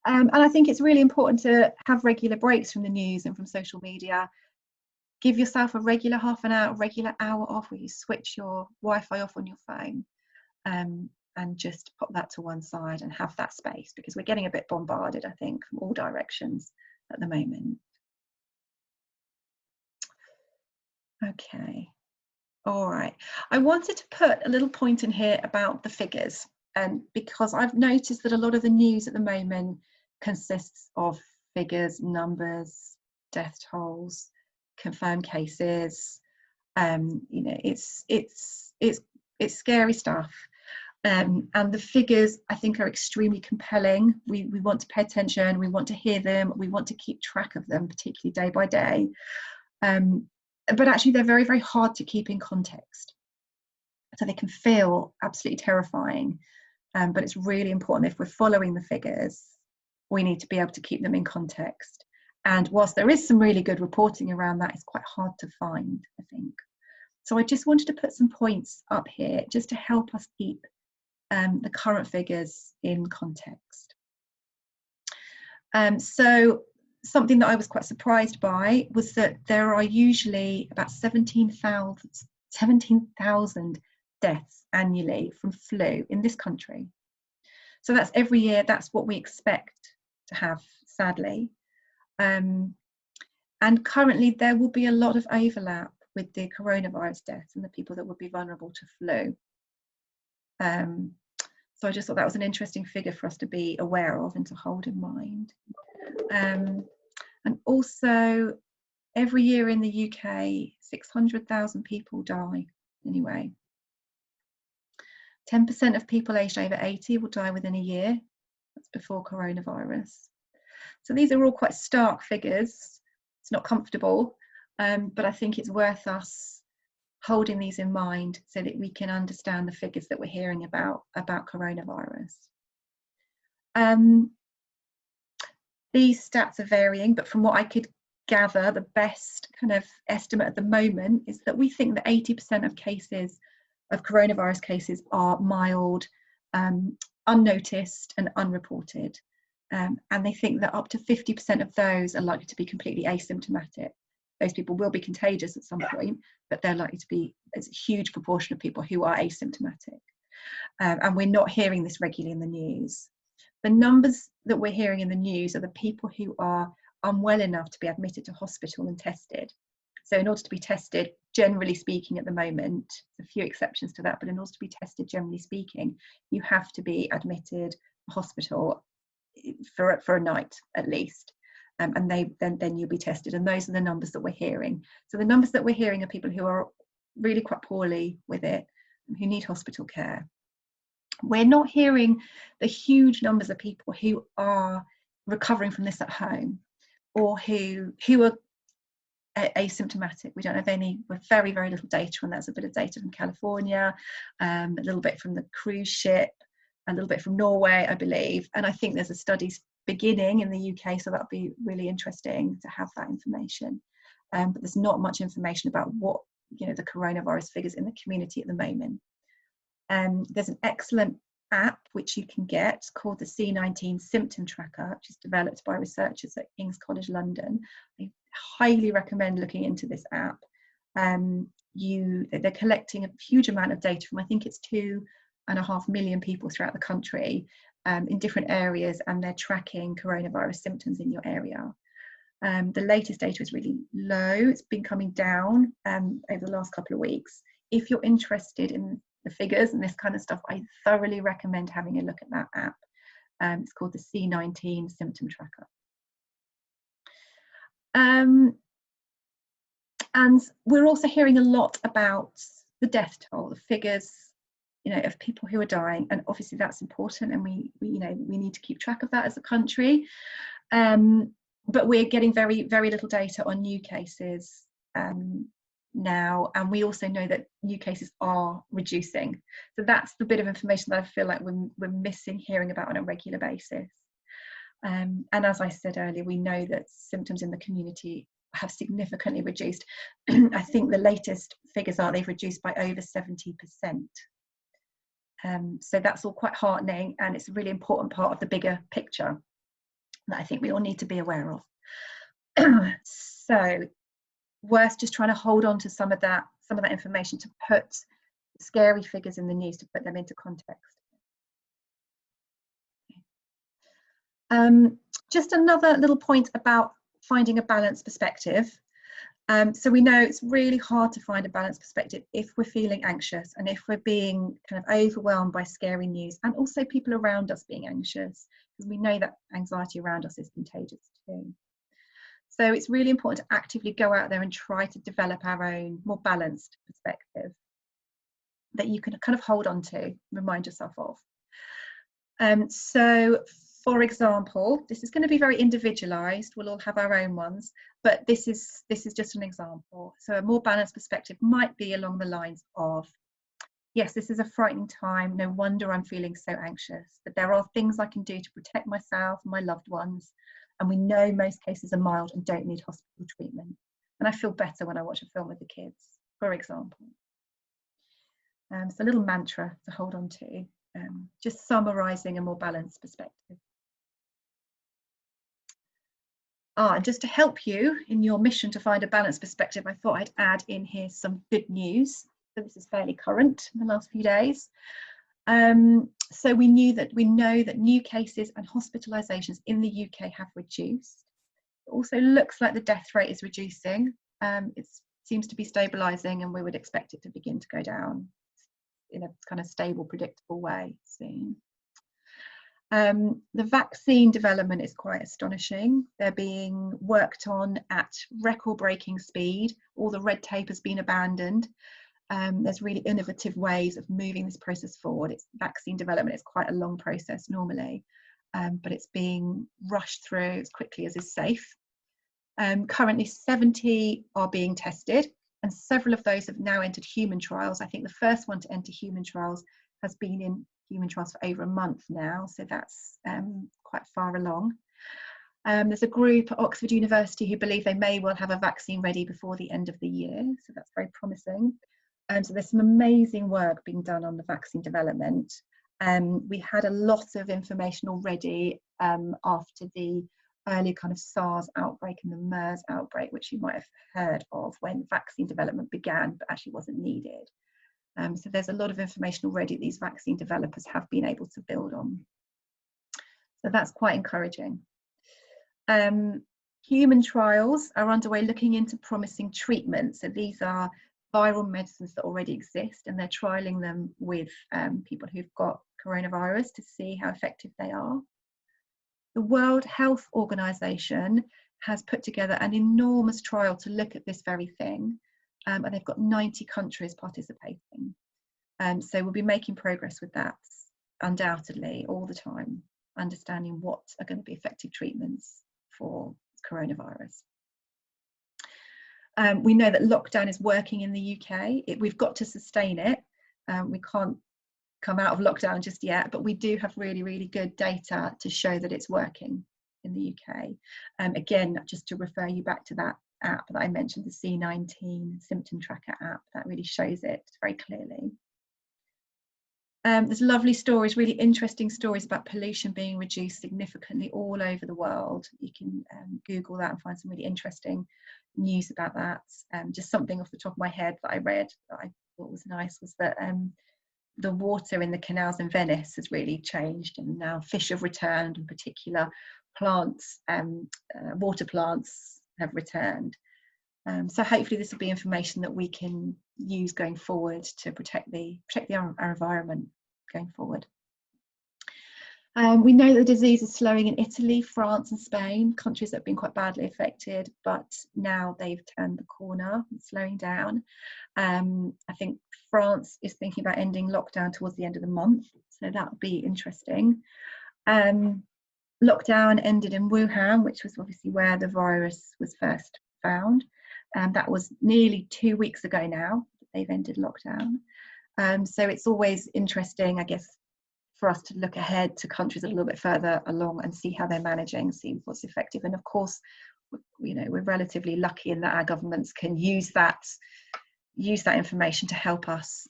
And I think it's really important to have regular breaks from the news and from social media. Give yourself a regular half an hour, regular hour off where you switch your Wi-Fi off on your phone, and just put that to one side and have that space, because we're getting a bit bombarded, I think, from all directions at the moment. Okay. All right. I wanted to put a little point in here about the figures, because I've noticed that a lot of the news at the moment consists of figures, numbers, death tolls, confirmed cases. You know, it's scary stuff. And the figures, I think, are extremely compelling. We want to pay attention. We want to hear them. We want to keep track of them, particularly day by day. But actually, they're very, very hard to keep in context. So they can feel absolutely terrifying. But it's really important, if we're following the figures, we need to be able to keep them in context. And whilst there is some really good reporting around that, it's quite hard to find, I think. So I just wanted to put some points up here just to help us keep the current figures in context. So something that I was quite surprised by was that there are usually about 17,000 deaths annually from flu in this country. So that's every year, that's what we expect to have, sadly. And currently there will be a lot of overlap with the coronavirus deaths and the people that would be vulnerable to flu. So I just thought that was an interesting figure for us to be aware of and to hold in mind. And also, every year in the UK, 600,000 people die anyway. 10% of people aged over 80 will die within a year. That's before coronavirus. So these are all quite stark figures. It's not comfortable, but I think it's worth us holding these in mind so that we can understand the figures that we're hearing about coronavirus. These stats are varying, but from what I could gather, the best kind of estimate at the moment is that we think that 80% of cases, of coronavirus cases, are mild, unnoticed and unreported. And they think that up to 50% of those are likely to be completely asymptomatic. Those people will be contagious at some point, but they're likely to be, there's a huge proportion of people who are asymptomatic. And we're not hearing this regularly in the news. The numbers that we're hearing in the news are the people who are unwell enough to be admitted to hospital and tested. So in order to be tested, generally speaking at the moment, a few exceptions to that, but in order to be tested, generally speaking, you have to be admitted to hospital for a night at least. And then you'll be tested, and those are the numbers that we're hearing. So the numbers that we're hearing are people who are really quite poorly with it, who need hospital care. We're not hearing the huge numbers of people who are recovering from this at home, or who are asymptomatic. We don't have any, we're very, very little data on that. There's a bit of data from California, a little bit from the cruise ship, a little bit from Norway, I believe. And I think there's a study beginning in the UK, so that'll be really interesting to have that information. But there's not much information about what, the coronavirus figures in the community at the moment. There's an excellent app which you can get called the C19 Symptom Tracker, which is developed by researchers at King's College London. I highly recommend looking into this app. They're collecting a huge amount of data from, I think it's 2.5 million people throughout the country, in different areas, and they're tracking coronavirus symptoms in your area. The latest data is really low. It's been coming down over the last couple of weeks. If you're interested in the figures and this kind of stuff, I thoroughly recommend having a look at that app. It's called the C19 Symptom Tracker. And we're also hearing a lot about the death toll, the figures, of people who are dying, and obviously that's important, and we need to keep track of that as a country. But we're getting very, very little data on new cases now, and we also know that new cases are reducing. So that's the bit of information that I feel like we're missing hearing about on a regular basis. And as I said earlier, we know that symptoms in the community have significantly reduced. I think the latest figures are they've reduced by over 70%. So that's all quite heartening, and it's a really important part of the bigger picture. that I think we all need to be aware of. So worth just trying to hold on to some of that information to put scary figures in the news, to put them into context. Just another little point about finding a balanced perspective. So we know it's really hard to find a balanced perspective if we're feeling anxious and if we're being kind of overwhelmed by scary news, and also people around us being anxious, because we know that anxiety around us is contagious too. So it's really important to actively go out there and try to develop our own more balanced perspective that you can kind of hold on to, remind yourself of. So for example, this is going to be very individualized, we'll all have our own ones, but this is just an example. So a more balanced perspective might be along the lines of, yes, this is a frightening time, no wonder I'm feeling so anxious, but there are things I can do to protect myself and my loved ones, and we know most cases are mild and don't need hospital treatment, and I feel better when I watch a film with the kids, for example. So a little mantra to hold on to, just summarising a more balanced perspective. And just to help you in your mission to find a balanced perspective, I thought I'd add in here some good news. So this is fairly current in the last few days. So we know that new cases and hospitalisations in the UK have reduced. It also looks like the death rate is reducing. It seems to be stabilising, and we would expect it to begin to go down in a kind of stable, predictable way soon. The vaccine development is quite astonishing. They're being worked on at record-breaking speed. All the red tape has been abandoned. There's really innovative ways of moving this process forward. Vaccine development is quite a long process normally, but it's being rushed through as quickly as is safe. Currently 70 are being tested, and several of those have now entered human trials. I think the first one to enter human trials has been in human trials for over a month now, so that's quite far along. There's a group at Oxford University who believe they may well have a vaccine ready before the end of the year, so that's very promising. So there's some amazing work being done on the vaccine development. We had a lot of information already after the early kind of SARS outbreak and the MERS outbreak, which you might have heard of, when vaccine development began but actually wasn't needed. So there's a lot of information already these vaccine developers have been able to build on. So that's quite encouraging. Human trials are underway looking into promising treatments. So these are viral medicines that already exist, and they're trialling them with people who've got coronavirus to see how effective they are. The World Health Organization has put together an enormous trial to look at this very thing, and they've got 90 countries participating. So we'll be making progress with that undoubtedly all the time, understanding what are going to be effective treatments for coronavirus. We know that lockdown is working in the UK. We've got to sustain it. We can't come out of lockdown just yet, but we do have really, really good data to show that it's working in the UK. Again, just to refer you back to that app that I mentioned, the C19 symptom tracker app, that really shows it very clearly. There's lovely stories, really interesting stories about pollution being reduced significantly all over the world. You can Google that and find some really interesting news about that. Just something off the top of my head that I read that I thought was nice was that the water in the canals in Venice has really changed, and now fish have returned, and particular plants, water plants have returned. So hopefully this will be information that we can use going forward to protect our environment going forward. We know that the disease is slowing in Italy, France and Spain, countries that have been quite badly affected, but now they've turned the corner and slowing down. I think France is thinking about ending lockdown towards the end of the month, so that would be interesting. Lockdown ended in Wuhan, which was obviously where the virus was first found. That was nearly 2 weeks ago now that they've ended lockdown. So it's always interesting, I guess, for us to look ahead to countries a little bit further along and see how they're managing, see what's effective. And of course, you know, we're relatively lucky in that our governments can use that information to help us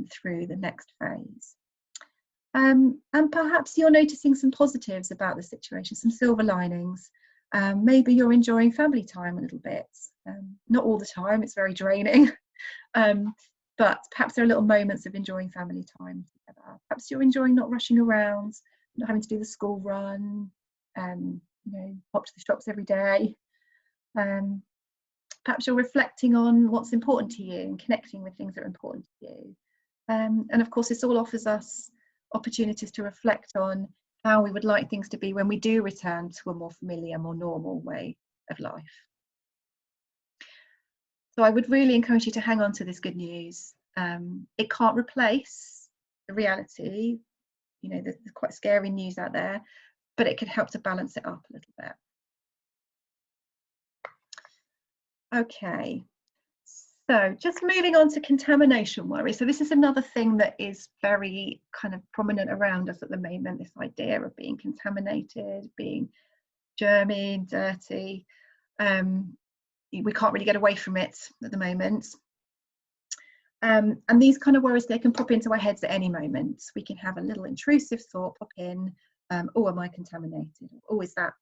through the next phase. And perhaps you're noticing some positives about the situation, some silver linings. Maybe you're enjoying family time a little bit. Not all the time, it's very draining. But perhaps there are little moments of enjoying family time together. Perhaps you're enjoying not rushing around, not having to do the school run, hop to the shops every day. Perhaps you're reflecting on what's important to you and connecting with things that are important to you. And of course, this all offers us opportunities to reflect on how we would like things to be when we do return to a more familiar, more normal way of life. So I would really encourage you to hang on to this good news. It can't replace the reality, there's quite scary news out there, but it can help to balance it up a little bit. Okay, so just moving on to contamination worry. So this is another thing that is very kind of prominent around us at the moment, this idea of being contaminated, being germy, dirty. We can't really get away from it at the moment. And these kind of worries, they can pop into our heads at any moment. We can have a little intrusive thought pop in, oh, am I contaminated? Oh, is that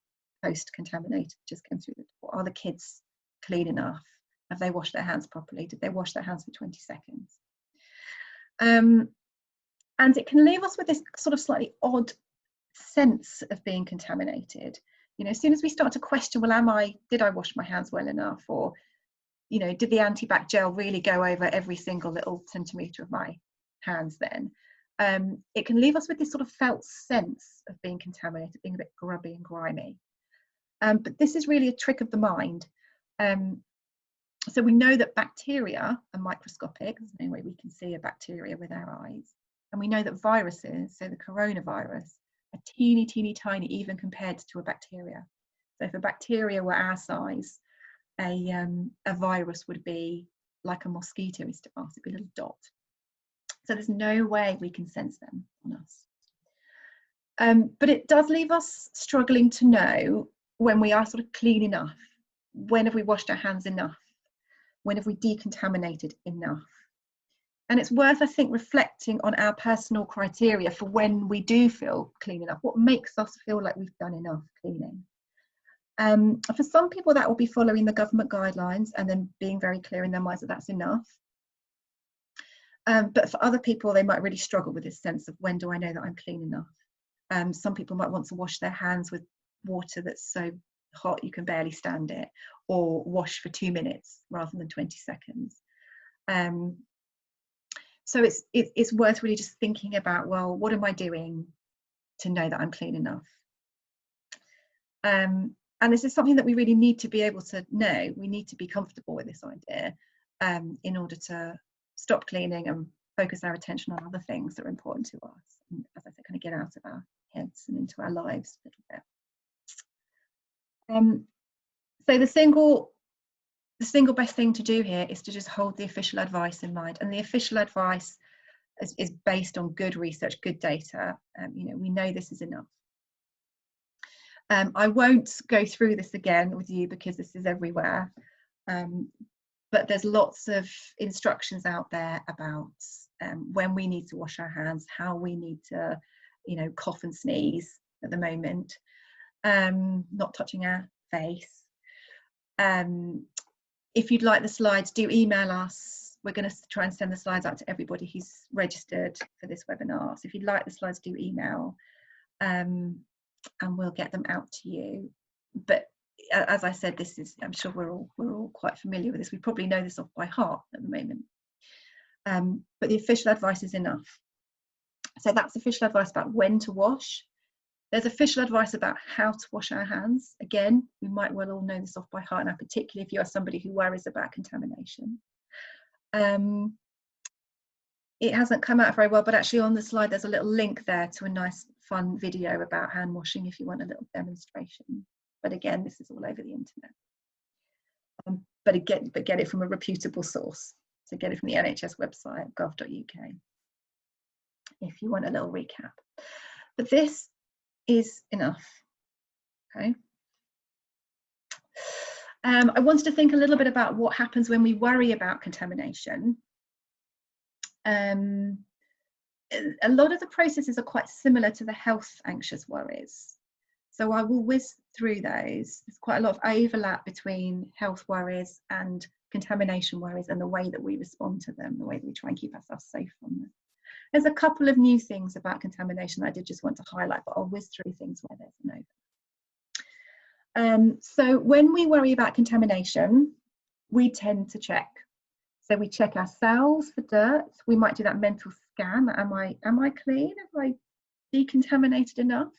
post contaminated, just came through the door? Are the kids clean enough? Have they washed their hands properly? Did they wash their hands for 20 seconds? And it can leave us with this sort of slightly odd sense of being contaminated. As soon as we start to question, well, did I wash my hands well enough? Or, did the antibac gel really go over every single little centimetre of my hands then? It can leave us with this sort of felt sense of being contaminated, being a bit grubby and grimy. But this is really a trick of the mind. So we know that bacteria are microscopic. There's no way we can see a bacteria with our eyes. And we know that viruses, so the coronavirus, are teeny, teeny, tiny, even compared to a bacteria. So if a bacteria were our size, a virus would be like a mosquito is to us, it'd be a little dot. So there's no way we can sense them on us. But it does leave us struggling to know when we are sort of clean enough. When have we washed our hands enough? When have we decontaminated enough? And it's worth, I think, reflecting on our personal criteria for when we do feel clean enough. What makes us feel like we've done enough cleaning? For some people, that will be following the government guidelines and then being very clear in their minds that that's enough. But for other people, they might really struggle with this sense of when do I know that I'm clean enough? Some people might want to wash their hands with water that's so hot you can barely stand it, or wash for 2 minutes rather than 20 seconds. So it's worth really just thinking about, well, what am I doing to know that I'm clean enough? And this is something that we really need to be able to know. We need to be comfortable with this idea in order to stop cleaning and focus our attention on other things that are important to us. And as I said, kind of get out of our heads and into our lives a little bit. So the single best thing to do here is to just hold the official advice in mind. And the official advice is based on good research, good data. We know this is enough. I won't go through this again with you because this is everywhere, but there's lots of instructions out there about when we need to wash our hands, how we need to, cough and sneeze at the moment, not touching our face. If you'd like the slides, do email us. We're going to try and send the slides out to everybody who's registered for this webinar. So if you'd like the slides, do email. And we'll get them out to you. But as I said, I'm sure we're all quite familiar with this. We probably know this off by heart at the moment. But the official advice is enough. So that's official advice about when to wash. There's official advice about how to wash our hands. Again, we might well all know this off by heart, now particularly if you are somebody who worries about contamination. It hasn't come out very well, but actually on the slide there's a little link there to a nice fun video about hand washing if you want a little demonstration. But again, this is all over the internet. But get it from a reputable source. So get it from the NHS website, gov.uk, if you want a little recap. But this is enough. Okay. I wanted to think a little bit about what happens when we worry about contamination. a lot of the processes are quite similar to the health anxious worries. So I will whiz through those. There's quite a lot of overlap between health worries and contamination worries and the way that we respond to them, the way that we try and keep ourselves safe from them. There's a couple of new things about contamination that I did just want to highlight, but I'll whiz through things where there's an overlap. So when we worry about contamination, we tend to check. So we check ourselves for dirt. We might do that mental scan. Am I clean? Have I decontaminated enough?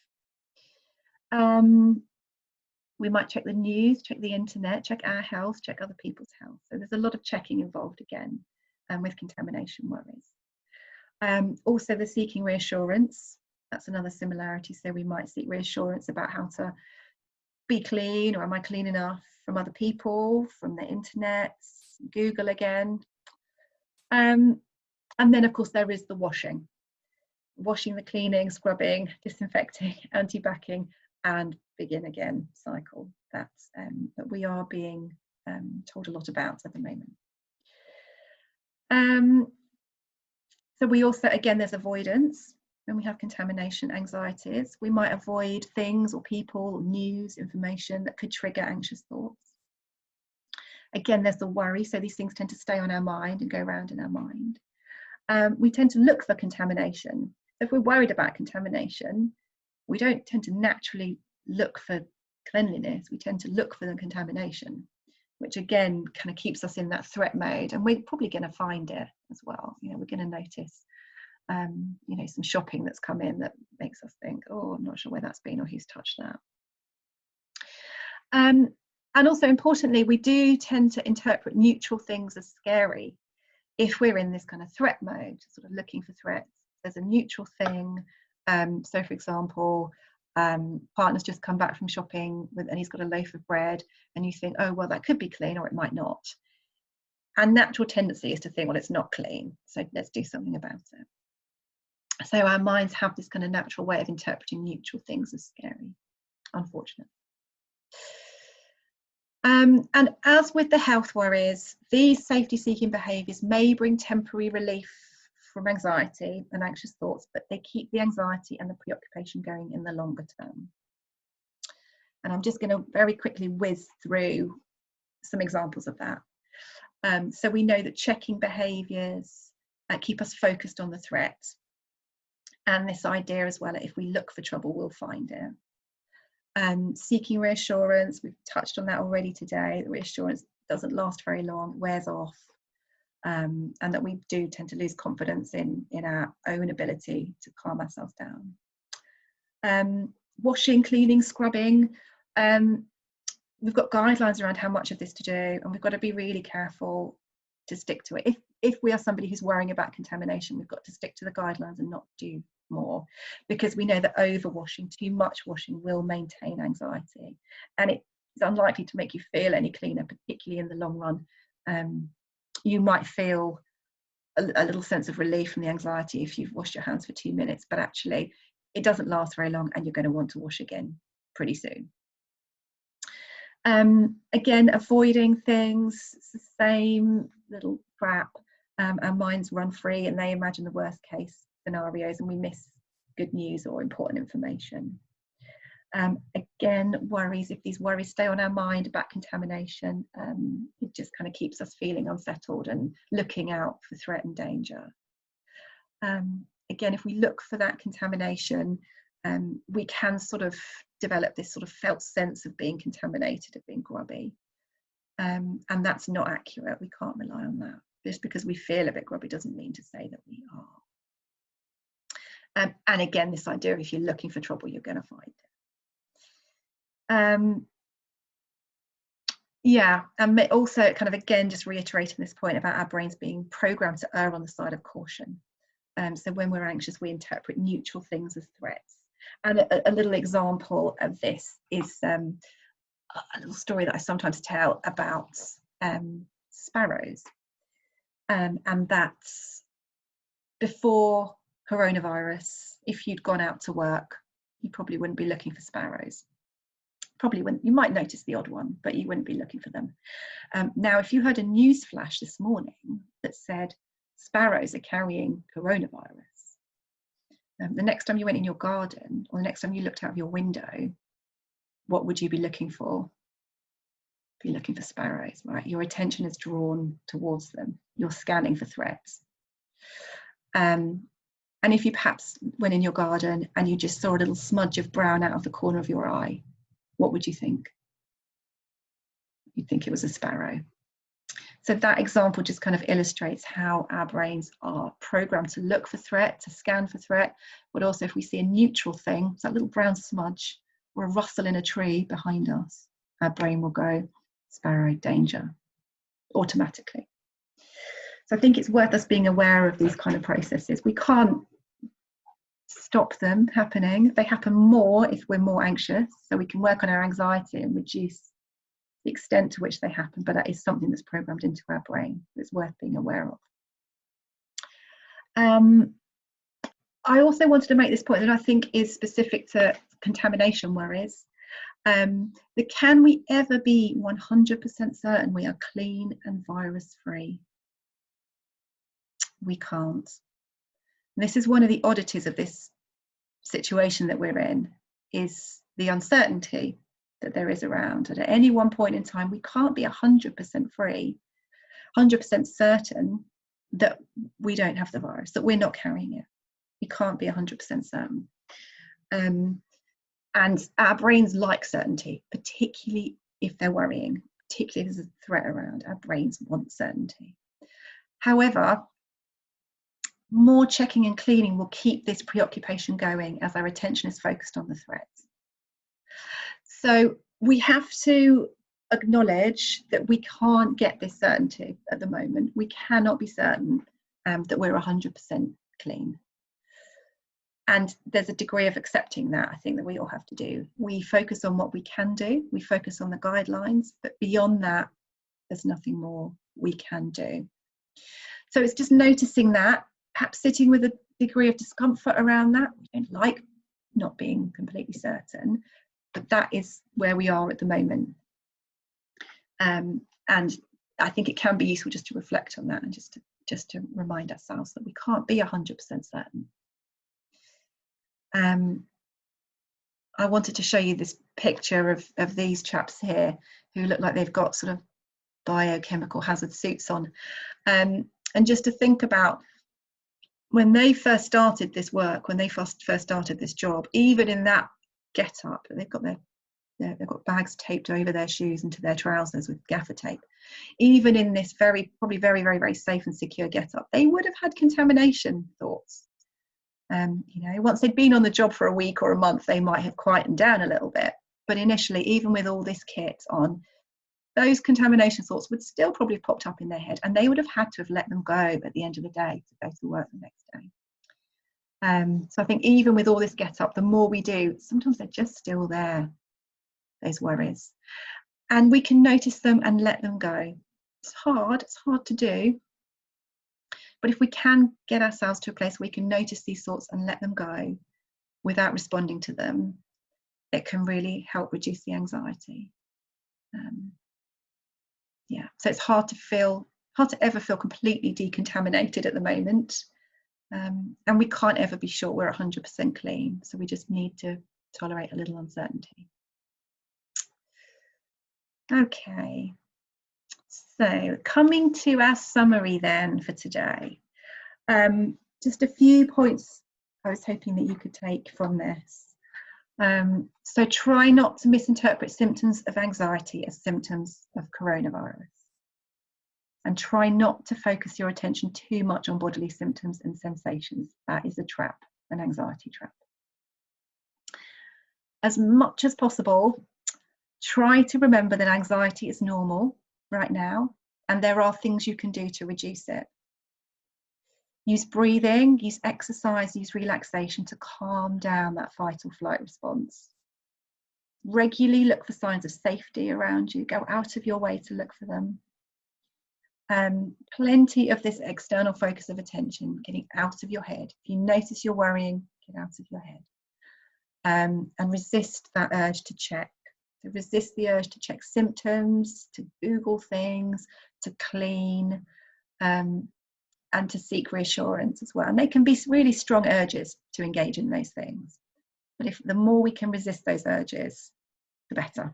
We might check the news, check the internet, check our health, check other people's health. So there's a lot of checking involved again with contamination worries. Also the seeking reassurance, that's another similarity. So we might seek reassurance about how to be clean, or am I clean enough, from other people, from the internet, Google again. And then of course there is the washing, the cleaning, scrubbing, disinfecting, anti-backing, and begin again cycle. That's that we are being told a lot about at the moment. So we also, again, there's avoidance. When we have contamination anxieties, we might avoid things or people, news, information that could trigger anxious thoughts. Again, there's the worry, so these things tend to stay on our mind and go around in our mind. We tend to look for contamination. If we're worried about contamination, we don't tend to naturally look for cleanliness, we tend to look for the contamination, which again kind of keeps us in that threat mode, and we're probably going to find it as well. You know, we're going to notice you know, some shopping that's come in that makes us think, oh, I'm not sure where that's been or who's touched that. And also importantly, we do tend to interpret neutral things as scary. If we're in this kind of threat mode, sort of looking for threats, there's a neutral thing. So for example, partner's just come back from shopping and he's got a loaf of bread, and you think, oh, well, that could be clean or it might not. And natural tendency is to think, well, it's not clean, so let's do something about it. So our minds have this kind of natural way of interpreting neutral things as scary, unfortunately. And as with the health worries, these safety-seeking behaviours may bring temporary relief from anxiety and anxious thoughts, but they keep the anxiety and the preoccupation going in the longer term. And I'm just going to very quickly whiz through some examples of that. So we know that checking behaviours keep us focused on the threat. And this idea as well, if we look for trouble, we'll find it. Seeking reassurance, we've touched on that already today. The reassurance doesn't last very long, wears off, and that we do tend to lose confidence in our own ability to calm ourselves down. Washing, cleaning, scrubbing, we've got guidelines around how much of this to do, and we've got to be really careful to stick to it. If we are somebody who's worrying about contamination, we've got to stick to the guidelines and not do more, because we know that overwashing, too much washing, will maintain anxiety, and it's unlikely to make you feel any cleaner, particularly in the long run. You might feel a little sense of relief from the anxiety if you've washed your hands for 2 minutes, but actually it doesn't last very long, and you're going to want to wash again pretty soon. Again, avoiding things, it's the same little crap. Our minds run free and they imagine the worst case scenarios, and we miss good news or important information. Again, worries, if these worries stay on our mind about contamination, it just kind of keeps us feeling unsettled and looking out for threat and danger. Again, if we look for that contamination, we can sort of develop this sort of felt sense of being contaminated, of being grubby, and that's not accurate. We can't rely on that. Just because we feel a bit grubby doesn't mean to say that we are. And again, this idea of if you're looking for trouble, you're going to find it. Yeah, and also kind of again just reiterating this point about our brains being programmed to err on the side of caution. So when we're anxious, we interpret neutral things as threats. And a little example of this is a little story that I sometimes tell about sparrows. And that's before coronavirus, if you'd gone out to work, you probably wouldn't be looking for sparrows. Probably wouldn't. You might notice the odd one, but you wouldn't be looking for them. Now, if you heard a news flash this morning that said sparrows are carrying coronavirus, The next time you went in your garden, or the next time you looked out of your window, what would you be looking for? Be looking for sparrows, right? Your attention is drawn towards them. You're scanning for threats. And if you perhaps went in your garden and you just saw a little smudge of brown out of the corner of your eye, what would you think? You'd think it was a sparrow. So that example just kind of illustrates how our brains are programmed to look for threat, to scan for threat, but also if we see a neutral thing, that little brown smudge or a rustle in a tree behind us, our brain will go, sparrow, danger, automatically. So I think it's worth us being aware of these kind of processes. We can't stop them happening. They happen more if we're more anxious, so we can work on our anxiety and reduce the extent to which they happen, but that is something that's programmed into our brain that's worth being aware of. I also wanted to make this point that I think is specific to contamination worries. That can we ever be 100% certain we are clean and virus free? We can't. And this is one of the oddities of this situation that we're in, is the uncertainty that there is around. And at any one point in time, we can't be 100% free, 100% certain that we don't have the virus, that we're not carrying it. We can't be 100% certain. And our brains like certainty, particularly if they're worrying, particularly if there's a threat around. Our brains want certainty. However, more checking and cleaning will keep this preoccupation going as our attention is focused on the threats. So we have to acknowledge that we can't get this certainty at the moment. We cannot be certain that we're 100% clean. And there's a degree of accepting that, I think, that we all have to do. We focus on what we can do. We focus on the guidelines, but beyond that, there's nothing more we can do. So it's just noticing that, perhaps sitting with a degree of discomfort around that. We don't like not being completely certain, but that is where we are at the moment. And I think it can be useful just to reflect on that and just to remind ourselves that we can't be 100% certain. I wanted to show you this picture of these chaps here who look like they've got sort of biochemical hazard suits on, and just to think about when they first started this work, when they first started this job, even in that get up, they've got bags taped over their shoes and to their trousers with gaffer tape. Even in this probably very, very, very safe and secure get up, they would have had contamination thoughts. You know, once they'd been on the job for a week or a month, they might have quietened down a little bit. But initially, even with all this kit on, those contamination thoughts would still probably have popped up in their head, and they would have had to have let them go at the end of the day to go to work the next day. So I think even with all this get up, the more we do, sometimes they're just still there, those worries. And we can notice them and let them go. It's hard to do. But if we can get ourselves to a place where we can notice these thoughts and let them go without responding to them, it can really help reduce the anxiety. Yeah, so it's hard to ever feel completely decontaminated at the moment. And we can't ever be sure we're 100% clean. So we just need to tolerate a little uncertainty. Okay. So coming to our summary then for today, just a few points I was hoping that you could take from this. So try not to misinterpret symptoms of anxiety as symptoms of coronavirus. And try not to focus your attention too much on bodily symptoms and sensations. That is a trap, an anxiety trap. As much as possible, try to remember that anxiety is normal right now, and there are things you can do to reduce it. Use breathing, use exercise, use relaxation to calm down that fight or flight response. Regularly look for signs of safety around you. Go out of your way to look for them. Plenty of this external focus of attention, getting out of your head. If you notice you're worrying, get out of your head. And resist that urge to check. So resist the urge to check symptoms, to Google things, to clean. and to seek reassurance as well. And they can be really strong urges to engage in those things. But if the more we can resist those urges, the better.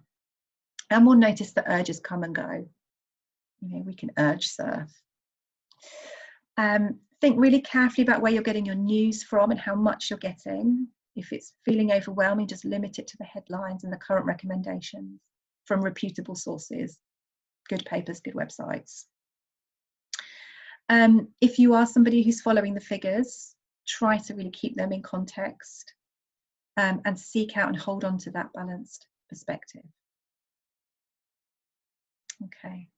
And we'll notice that urges come and go. You know, we can urge surf. Think really carefully about where you're getting your news from and how much you're getting. If it's feeling overwhelming, just limit it to the headlines and the current recommendations from reputable sources, good papers, good websites. If you are somebody who's following the figures, try to really keep them in context, and seek out and hold on to that balanced perspective. Okay.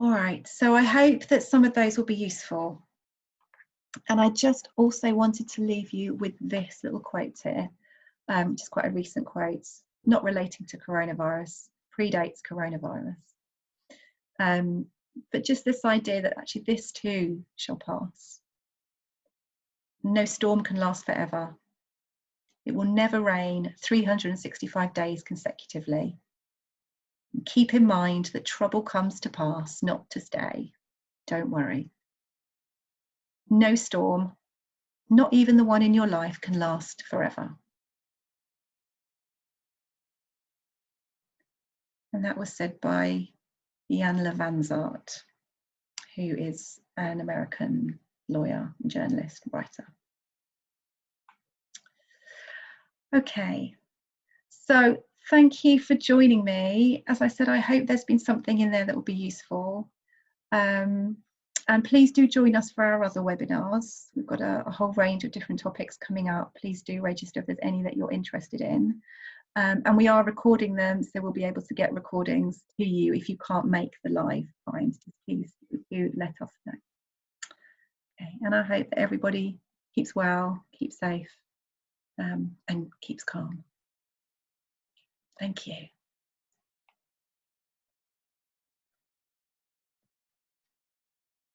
All right, so I hope that some of those will be useful. And I just also wanted to leave you with this little quote here, which is quite a recent quote, not relating to coronavirus, predates coronavirus. But just this idea that actually this too shall pass. No storm can last forever. It will never rain 365 days consecutively. Keep in mind that trouble comes to pass, not to stay. Don't worry. No storm, not even the one in your life, can last forever. And that was said by Ian Levanzart, who is an American lawyer, journalist, writer. Okay, so thank you for joining me. As I said, I hope there's been something in there that will be useful. And please do join us for our other webinars. We've got a whole range of different topics coming up. Please do register if there's any that you're interested in. And we are recording them, so we'll be able to get recordings to you if you can't make the live times. Just please do let us know. Okay, and I hope that everybody keeps well, keeps safe, and keeps calm. Thank you.